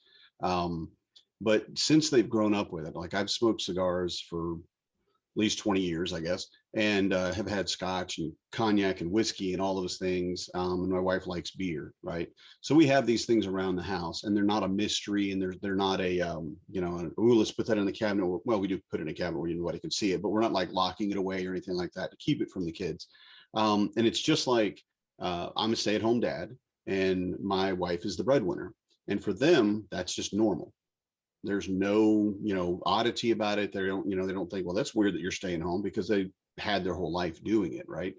But since they've grown up with it, like I've smoked cigars for at least 20 years, I guess, and have had scotch and cognac and whiskey and all those things. And my wife likes beer, right? So we have these things around the house, and they're not a mystery, and they're not a let's put that in the cabinet. Well, we do put it in a cabinet where nobody can see it, but we're not like locking it away or anything like that to keep it from the kids. And it's just like I'm a stay-at-home dad, and my wife is the breadwinner, and for them that's just normal. There's no, oddity about it. They don't think, well, that's weird that you're staying home, because they had their whole life doing it, right?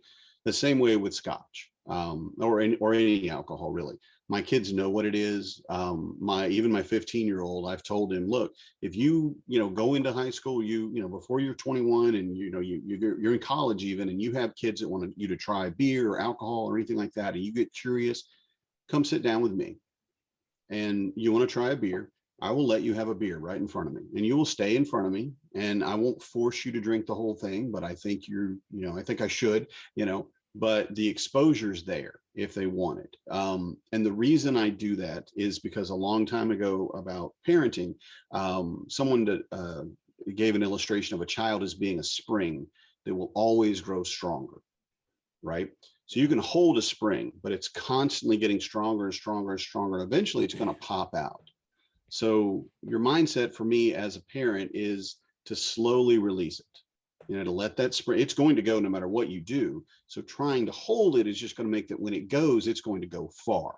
The same way with scotch, or any alcohol, really. My kids know what it is. Even my 15-year-old, I've told him, look, if you go into high school, before you're 21, and you're in college even, and you have kids that want you to try beer or alcohol or anything like that, and you get curious, come sit down with me. And you want to try a beer, I will let you have a beer right in front of me, and you will stay in front of me, and I won't force you to drink the whole thing, but I think I think I should, but the exposure's there if they want it. And the reason I do that is because a long time ago about parenting, someone gave an illustration of a child as being a spring that will always grow stronger, right? So you can hold a spring, but it's constantly getting stronger and stronger and stronger. And eventually it's going to pop out. So your mindset for me as a parent is to slowly release it, to let that spring, it's going to go no matter what you do. So trying to hold it is just going to make that when it goes, it's going to go far,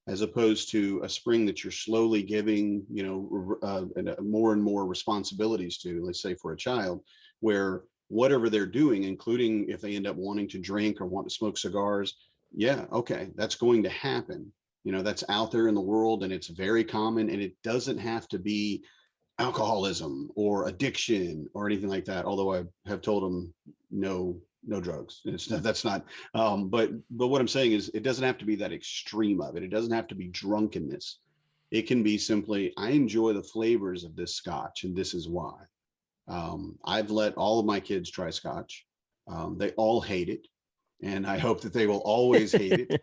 as opposed to a spring that you're slowly giving, more and more responsibilities to, let's say for a child, where whatever they're doing, including if they end up wanting to drink or want to smoke cigars, yeah, okay, that's going to happen. That's out there in the world, and it's very common, and it doesn't have to be alcoholism or addiction or anything like that. Although I have told them no drugs. That's not. But what I'm saying is, it doesn't have to be that extreme of it. It doesn't have to be drunkenness. It can be simply, I enjoy the flavors of this scotch, and this is why. I've let all of my kids try scotch. They all hate it. And I hope that they will always hate it.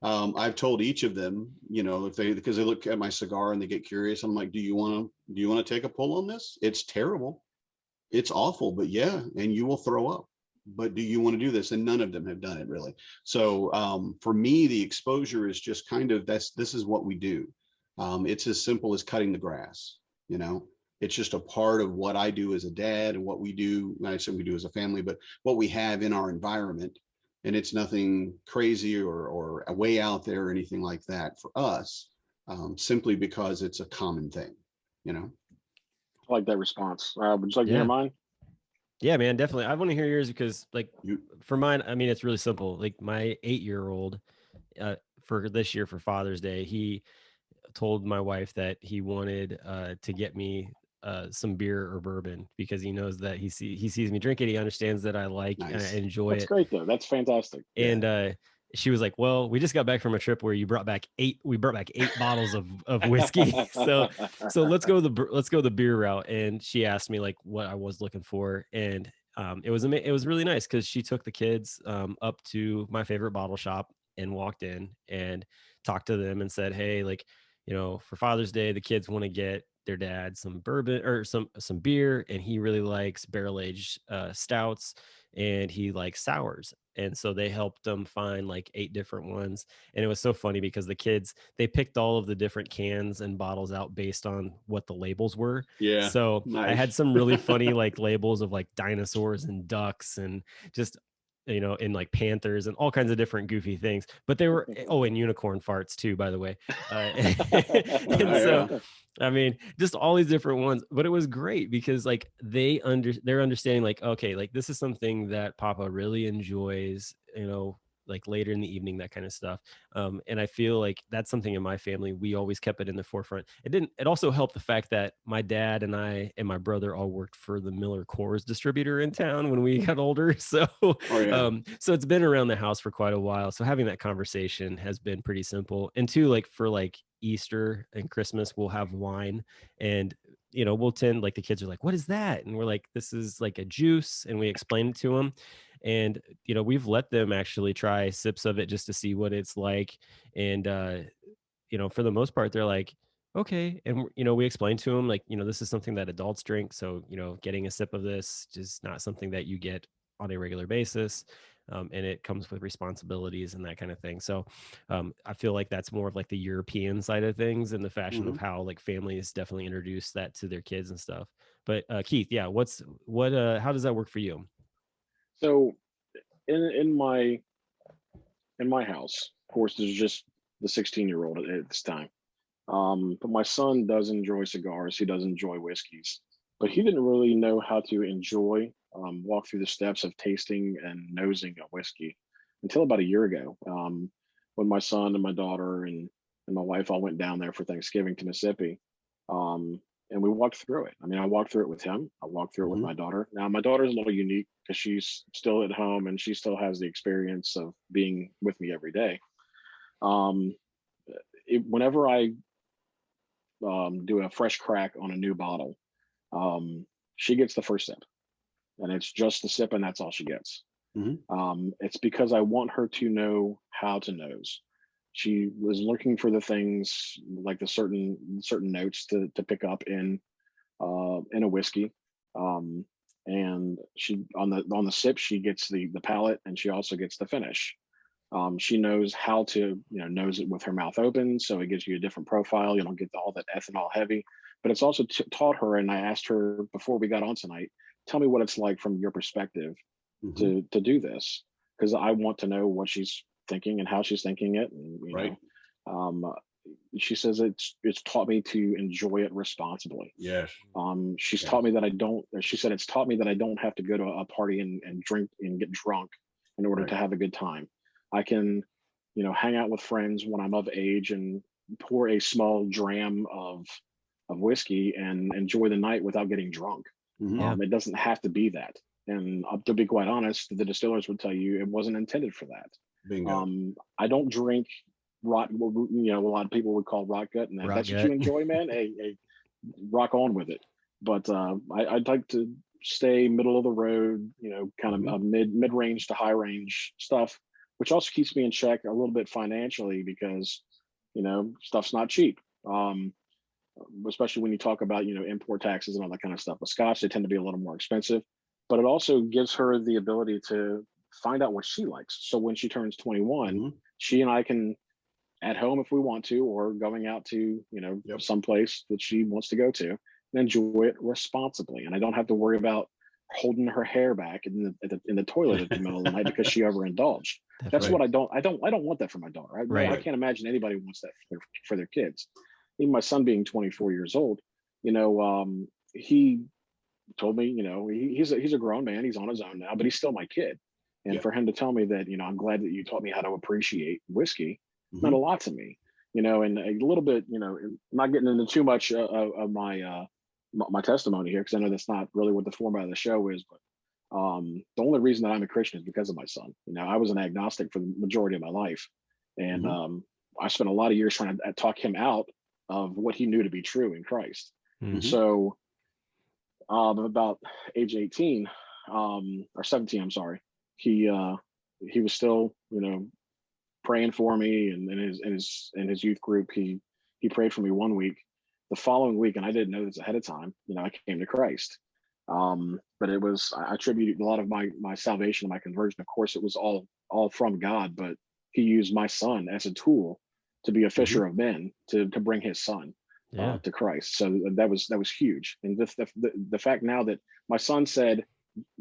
I've told each of them, because they look at my cigar and they get curious. I'm like, do you want to take a pull on this? It's terrible. It's awful, but yeah. And you will throw up, but do you want to do this? And none of them have done it really. So for me, the exposure is just kind of, this is what we do. It's as simple as cutting the grass, It's just a part of what I do as a dad and what we do. I said we do as a family, but what we have in our environment, and it's nothing crazy or way out there or anything like that for us, simply because it's a common thing, I like that response. Would you like to hear mine? Yeah, man, definitely. I want to hear yours because, for mine, I mean, it's really simple. Like my 8-year-old, for this year for Father's Day, he told my wife that he wanted to get me some beer or bourbon, because he knows that he sees me drink it. He understands that I like and I enjoy it. That's great though. That's fantastic. And she was like, well, we just got back from a trip where we brought back 8 bottles of whiskey. So let's go the beer route. And she asked me like what I was looking for. And it was really nice because she took the kids up to my favorite bottle shop and walked in and talked to them and said, hey, like, for Father's Day, the kids want to get their dad some bourbon or some beer, and he really likes barrel aged stouts, and he likes sours. And so they helped them find like 8 different ones. And it was so funny because the kids, they picked all of the different cans and bottles out based on what the labels were. Yeah. So Nice. I had some really funny like labels of like dinosaurs and ducks and just in like panthers and all kinds of different goofy things. But they were and unicorn farts too, by the way. And so I mean, just all these different ones, but it was great because like they're understanding like, okay, like this is something that Papa really enjoys, like later in the evening, that kind of stuff. And I feel like that's something in my family, we always kept it in the forefront. It also helped the fact that my dad and I and my brother all worked for the Miller Coors distributor in town when we got older. So, so it's been around the house for quite a while. So having that conversation has been pretty simple. And two, like for like Easter and Christmas, we'll have wine, and we'll tend, like, the kids are like, what is that? And we're like, this is like a juice, and we explain it to them. And we've let them actually try sips of it just to see what it's like. And for the most part, they're like, okay. And we explain to them like, this is something that adults drink, so getting a sip of this is not something that you get on a regular basis. And it comes with responsibilities and that kind of thing. So I feel like that's more of like the European side of things and the fashion of how like families definitely introduce that to their kids and stuff. But Keith, yeah, how does that work for you? So in my house, of course, there's just the 16-year-old at this time. But my son does enjoy cigars. He does enjoy whiskeys, but he didn't really know how to enjoy, walk through the steps of tasting and nosing a whiskey until about a year ago, when my son and my daughter and my wife all went down there for Thanksgiving to Mississippi. And we walked through it. I mean, I walked through it with him. I walked through it with my daughter. Now, my daughter's a little unique because she's still at home and she still has the experience of being with me every day. Whenever I do a fresh crack on a new bottle, she gets the first sip, and it's just the sip, and that's all she gets. It's because I want her to know how to nose. She was looking for the things like the certain notes to pick up in a whiskey, and she on the sip she gets the palate, and she also gets the finish. She knows how to nose it with her mouth open, so it gives you a different profile. You don't get all that ethanol heavy, but it's also taught her. And I asked her before we got on tonight, tell me what it's like from your perspective to do this, because I want to know what she's thinking and how she's thinking it. And she says it's taught me to enjoy it responsibly. Yes. She's taught me that she said it's taught me that I don't have to go to a party and drink and get drunk in order to have a good time. I can, hang out with friends when I'm of age and pour a small dram of whiskey and enjoy the night without getting drunk. It doesn't have to be that. And to be quite honest, the distillers would tell you it wasn't intended for that. Bingo. I don't drink rot. A lot of people would call rot gut, and if that's what you enjoy, man, hey, rock on with it. But I'd like to stay middle of the road, kind of mid-range to high range stuff, which also keeps me in check a little bit financially because stuff's not cheap. Especially when you talk about import taxes and all that kind of stuff. With Scotch, they tend to be a little more expensive, but it also gives her the ability to find out what she likes. So when she turns 21, she and I can, at home if we want to, or going out to someplace that she wants to go to, and enjoy it responsibly. And I don't have to worry about holding her hair back in the toilet at the middle of the night because she overindulged. That's what I don't want that for my daughter. I can't imagine anybody wants that for their kids. Even my son being 24 years old, he told me, he's a grown man. He's on his own now, but he's still my kid. And for him to tell me that, I'm glad that you taught me how to appreciate whiskey meant a lot to me, and a little bit, not getting into too much of my testimony here, because I know that's not really what the format of the show is, but The only reason that I'm a Christian is because of my son. You know, I was an agnostic for the majority of my life, and I spent a lot of years trying to talk him out of what he knew to be true in Christ. So about age 18 or 17, I'm sorry, he was still, you know, praying for me, and in his youth group, he prayed for me one week. The following week, and I didn't know this ahead of time, you know, I came to Christ. But I attribute a lot of my salvation, my conversion. Of course, it was all from God, but he used my son as a tool to be a fisher of men, to bring his son to Christ. So that was huge. And the fact now that my son said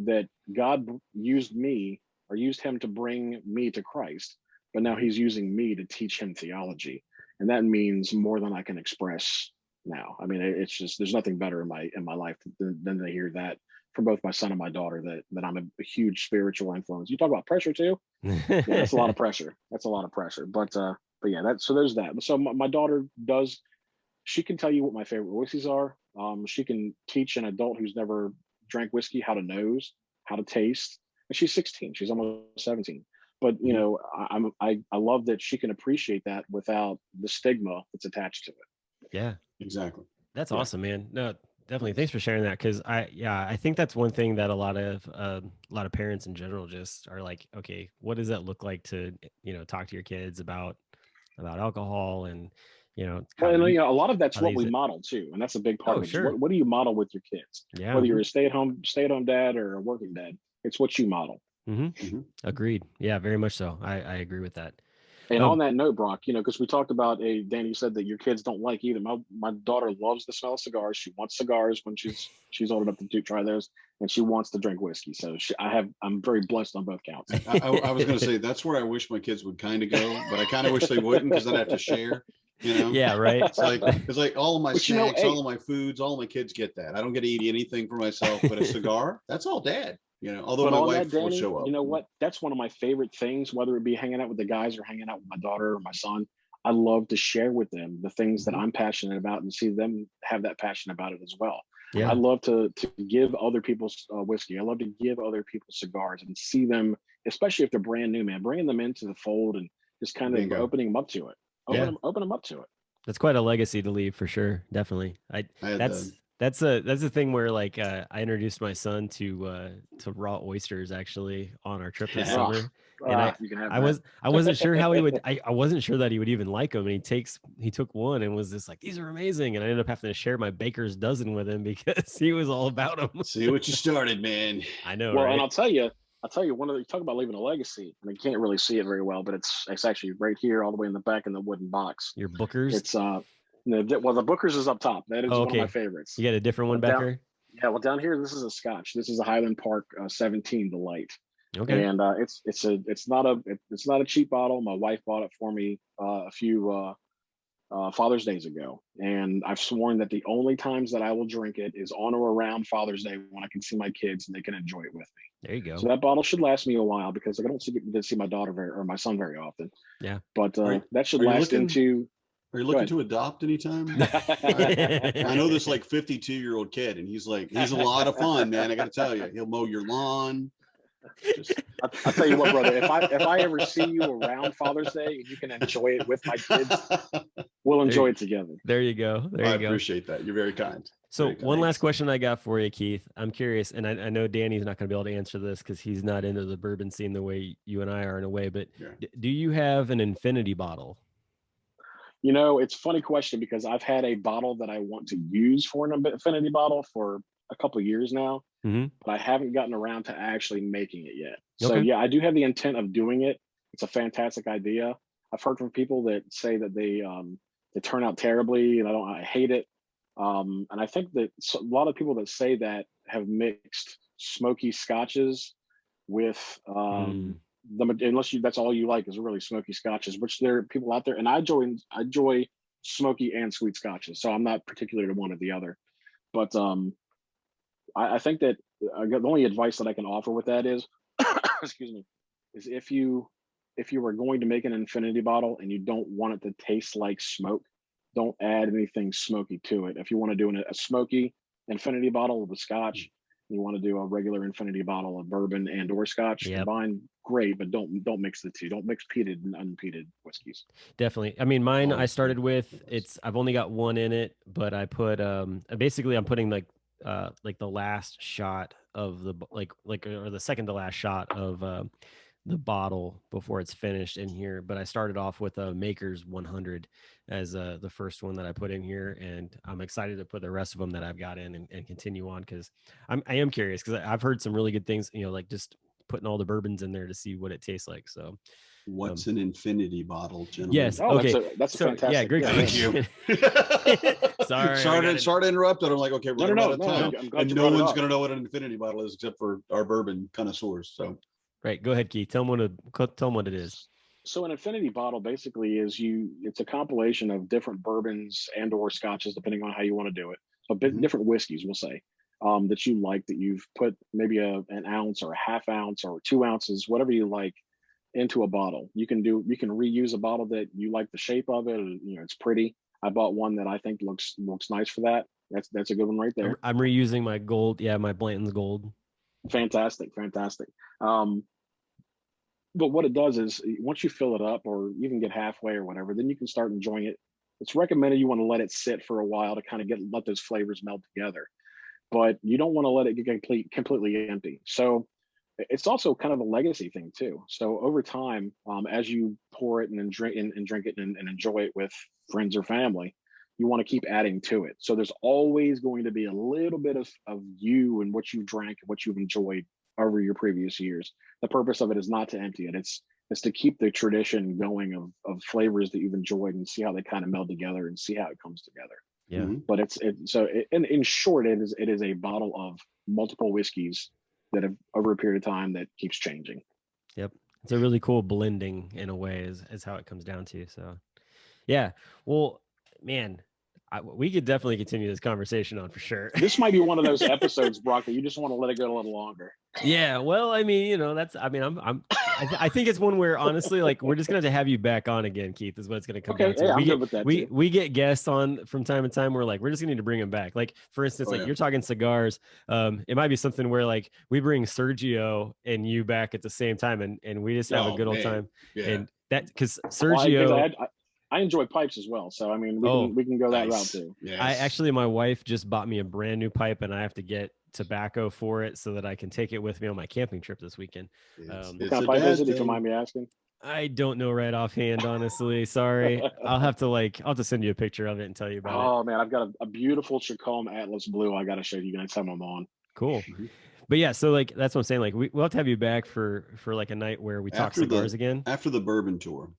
that God used him to bring me to Christ, but now he's using me to teach him theology, and that means more than I can express now. I mean, it's just, there's nothing better in my life than to hear that from both my son and my daughter, that I'm a huge spiritual influence. You talk about pressure too. Yeah, that's a lot of pressure. That's a lot of pressure. But yeah, so there's that. So my daughter she can tell you what my favorite whiskeys are. She can teach an adult who's never drank whiskey how to nose, how to taste. And she's 16. She's almost 17. But you know, I love that she can appreciate that without the stigma that's attached to it. Yeah, exactly. That's awesome, man. No, definitely. Thanks for sharing that. Cause I think that's one thing that a lot of parents in general just are like, okay, what does that look like to, you know, talk to your kids about alcohol, and, you know, well, and, you know, a lot of that's what we model too. And that's a big part of it. Sure. What do you model with your kids? Yeah. Whether you're a stay-at-home dad or a working dad, it's what you model. Agreed. Yeah, very much so. I agree with that. And on that note, Brock, you know, because we talked about Danny said that your kids don't like either. My daughter loves the smell of cigars. She wants cigars when she's old enough to try those, and she wants to drink whiskey. So I'm very blessed on both counts. I was going to say that's where I wish my kids would kind of go, but I kind of wish they wouldn't, because I'd have to share. You know? Yeah, right. It's like all of my snacks, all of my foods, all of my kids get that. I don't get to eat anything for myself, but a cigar, that's all Dad. You know, although my wife will show up. You know what? That's one of my favorite things, whether it be hanging out with the guys or hanging out with my daughter or my son. I love to share with them the things that I'm passionate about and see them have that passion about it as well. Yeah. I love to give other people whiskey. I love to give other people cigars and see them, especially if they're brand new, man, bringing them into the fold and just kind of opening them up to it. Open them up to it. That's quite a legacy to leave for sure. Definitely. That's a thing where, like, I introduced my son to raw oysters actually on our trip this summer, and I wasn't sure how he would. I wasn't sure that he would even like them, and he took one and was just like, these are amazing, and I ended up having to share my baker's dozen with him because he was all about them. See what you started, man. I know. Well, right? And I'll tell you, you talk about leaving a legacy. I mean, you can't really see it very well, but it's actually right here, all the way in the back in the wooden box. Your Bookers. It's well, the Booker's is up top. That is one of my favorites. You got a different one back here? Yeah, well, down here, this is a Scotch. This is a Highland Park 17 Delight. Okay. And it's not a cheap bottle. My wife bought it for me a few Father's Days ago, and I've sworn that the only times that I will drink it is on or around Father's Day when I can see my kids and they can enjoy it with me. There you go. So that bottle should last me a while because I don't get to see my daughter or my son very often. Yeah. But that should last into. Are you looking to adopt anytime? I know this like 52-year-old kid, and he's a lot of fun, man. I got to tell you, he'll mow your lawn. I'll tell you what, brother. If I ever see you around Father's Day and you can enjoy it with my kids, we'll enjoy it together. There you go. I appreciate that. You're very kind. So one last question I got for you, Keith. I'm curious, and I know Danny's not going to be able to answer this because he's not into the bourbon scene the way you and I are in a way. But do you have an infinity bottle? You know, it's a funny question because I've had a bottle that I want to use for an infinity bottle for a couple of years now, but I haven't gotten around to actually making it yet. So yeah, I do have the intent of doing it. It's a fantastic idea. I've heard from people that say that they turn out terribly, and I hate it. And I think that a lot of people that say that have mixed smoky scotches with unless that's all you like is really smoky scotches, which there are people out there, and I enjoy smoky and sweet scotches, so I'm not particularly one or the other. But I think that the only advice that I can offer with that is excuse me, is if you were going to make an infinity bottle and you don't want it to taste like smoke, don't add anything smoky to it. If you want to do a smoky infinity bottle with a scotch, You want to do a regular infinity bottle of bourbon and or scotch combined, great, but don't mix the two. Don't mix peated and unpeated whiskeys. Definitely. I mean, mine I started with I've only got one in it, but I put basically I'm putting like the last shot of the or the second to last shot of the bottle before it's finished in here. But I started off with a Maker's 100 as the first one that I put in here, and I'm excited to put the rest of them that I've got in and continue on, because I am curious, because I've heard some really good things, like just putting all the bourbons in there to see what it tastes like. So what's an infinity bottle, gentlemen? Yes. Okay. That's so, fantastic. Yeah, great question. Sorry to interrupt, but I'm like, okay, we're out of time, and no one's going to know what an infinity bottle is except for our bourbon connoisseurs. So, right. Go ahead, Keith. Tell them what it is. So an infinity bottle basically it's a compilation of different bourbons and or scotches, depending on how you want to do it. So different whiskeys, we'll say, that you like, that you've put maybe an ounce or a half ounce or 2 ounces, whatever you like, into a bottle. You can reuse a bottle that you like the shape of it, or, it's pretty. I bought one that I think looks nice for that. That's a good one right there. I'm reusing my gold. Yeah, my Blanton's gold. Fantastic. But what it does is, once you fill it up or even get halfway or whatever, then you can start enjoying it. It's recommended you want to let it sit for a while to kind of let those flavors meld together, but you don't want to let it get completely empty. So it's also kind of a legacy thing too. So over time, as you pour it and drink it and enjoy it with friends or family, you want to keep adding to it. So there's always going to be a little bit of you and what you've drank and what you've enjoyed over your previous years. The purpose of it is not to empty it. It's to keep the tradition going of flavors that you've enjoyed, and see how they kind of meld together and see how it comes together. Yeah. But in short, it is a bottle of multiple whiskeys that have, over a period of time, that keeps changing. Yep. It's a really cool blending in a way, is how it comes down to. So yeah. Well, man, we could definitely continue this conversation on for sure. This might be one of those episodes, Brock, that you just want to let it go a little longer. Yeah. Well, I mean, I think it's one where, honestly, like, we're just going to have you back on again, Keith, is what it's going to come down to. Yeah, I'm good with that too. We get guests on from time to time. We're just going to need to bring them back. Like, for instance, you're talking cigars. It might be something where, like, we bring Sergio and you back at the same time, and we just have a good old time. Yeah. And that, because Sergio... I enjoy pipes as well, so I mean, we can go that route too. Yes. My wife just bought me a brand new pipe, and I have to get tobacco for it so that I can take it with me on my camping trip this weekend. What kind of pipe is it, if you mind me asking? I don't know right offhand, honestly. Sorry. I'll have to send you a picture of it and tell you about it. Oh man, I've got a beautiful Chacombe Atlas Blue I got to show you next time I'm on. Cool. But yeah, so like, that's what I'm saying. Like, we'll have to have you back for like a night where we talk cigars again. After the bourbon tour.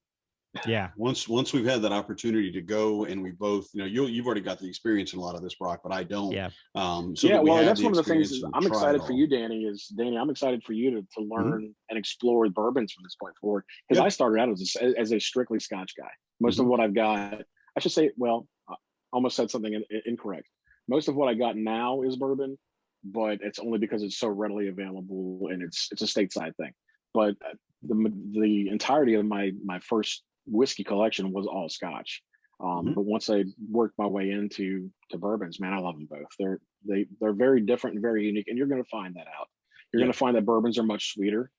Yeah. Once we've had that opportunity to go, and we both, you've already got the experience in a lot of this, Brock, but I don't. Yeah. That's one of the things I'm excited for you, Danny. I'm excited for you to learn and explore bourbons from this point forward. Because I started out as a strictly Scotch guy. Most of what I've got, I should say, I almost said something incorrect. Most of what I got now is bourbon, but it's only because it's so readily available, and it's a stateside thing. But the entirety of my first whiskey collection was all Scotch. But once I worked my way into bourbons, man, I love them both. They're very different and very unique, and you're going to find that out. You're going to find that bourbons are much sweeter,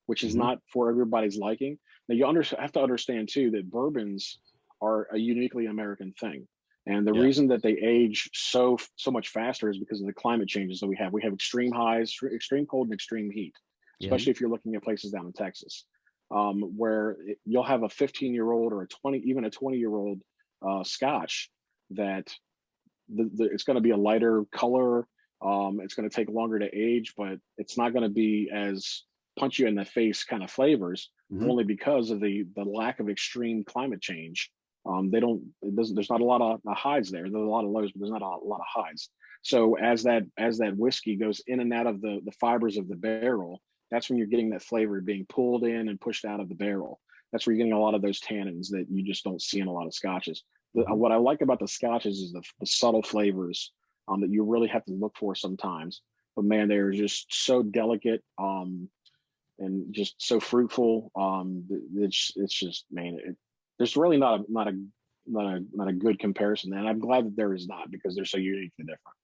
which is not for everybody's liking. Now you have to understand too that bourbons are a uniquely American thing, and the reason that they age so much faster is because of the climate changes that we have. We have extreme highs, extreme cold, and extreme heat, especially if you're looking at places down in Texas. Where you'll have a 15-year-old or even a 20-year-old Scotch that it's going to be a lighter color. It's going to take longer to age, but it's not going to be as punch you in the face kind of flavors, only because of the lack of extreme climate change. There's not a lot of highs there. There's a lot of lows, but there's not a lot of highs. So as that whiskey goes in and out of the fibers of the barrel, that's when you're getting that flavor being pulled in and pushed out of the barrel. That's where you're getting a lot of those tannins that you just don't see in a lot of Scotches. What I like about the Scotches is the subtle flavors that you really have to look for sometimes. But man, they're just so delicate and just so fruitful. It's just, man, there's really not a good comparison. And I'm glad that there is not, because they're so uniquely different.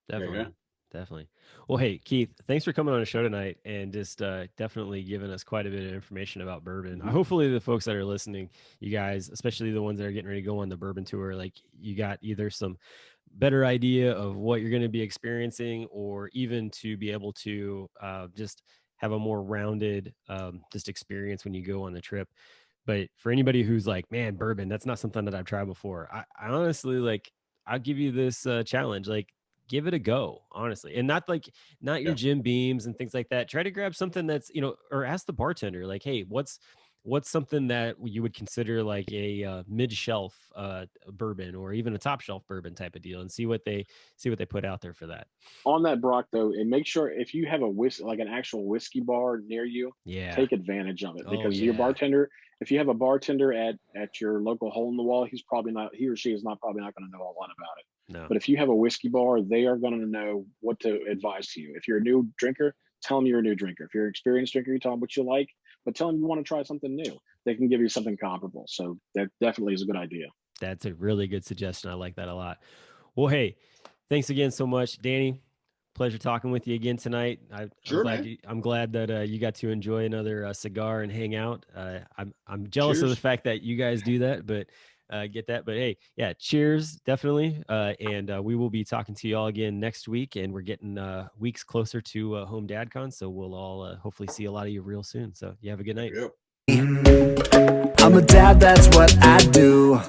Definitely. Definitely. Well, hey, Keith, thanks for coming on the show tonight and just definitely giving us quite a bit of information about bourbon. Hopefully, the folks that are listening, you guys, especially the ones that are getting ready to go on the bourbon tour, like you got either some better idea of what you're going to be experiencing, or even to be able to just have a more rounded just experience when you go on the trip. But for anybody who's like, man, bourbon, that's not something that I've tried before. I honestly like, I'll give you this challenge. Like, give it a go, honestly. And not like, not your Jim Beams and things like that. Try to grab something that's, or ask the bartender, like, hey, what's something that you would consider like a mid-shelf bourbon, or even a top shelf bourbon type of deal, and see what they put out there for that. On that, Brock, though, and make sure if you have a like an actual whiskey bar near you, take advantage of it, because your bartender, if you have a bartender at your local hole in the wall, he or she is probably not going to know a lot about it. No. But if you have a whiskey bar, they are going to know what to advise to you. If you're a new drinker, tell them you're a new drinker. If you're an experienced drinker, you tell them what you like, but tell them you want to try something new. They can give you something comparable. So that definitely is a good idea. That's a really good suggestion. I like that a lot. Well, hey, thanks again so much, Danny. Pleasure talking with you again tonight. I'm glad that you got to enjoy another cigar and hang out. I'm jealous of the fact that you guys do that, but get that. But hey, yeah, cheers, definitely. And we will be talking to you all again next week, and we're getting weeks closer to Home DadCon, so we'll all hopefully see a lot of you real soon. So you have a good night. I'm a dad, that's what I do.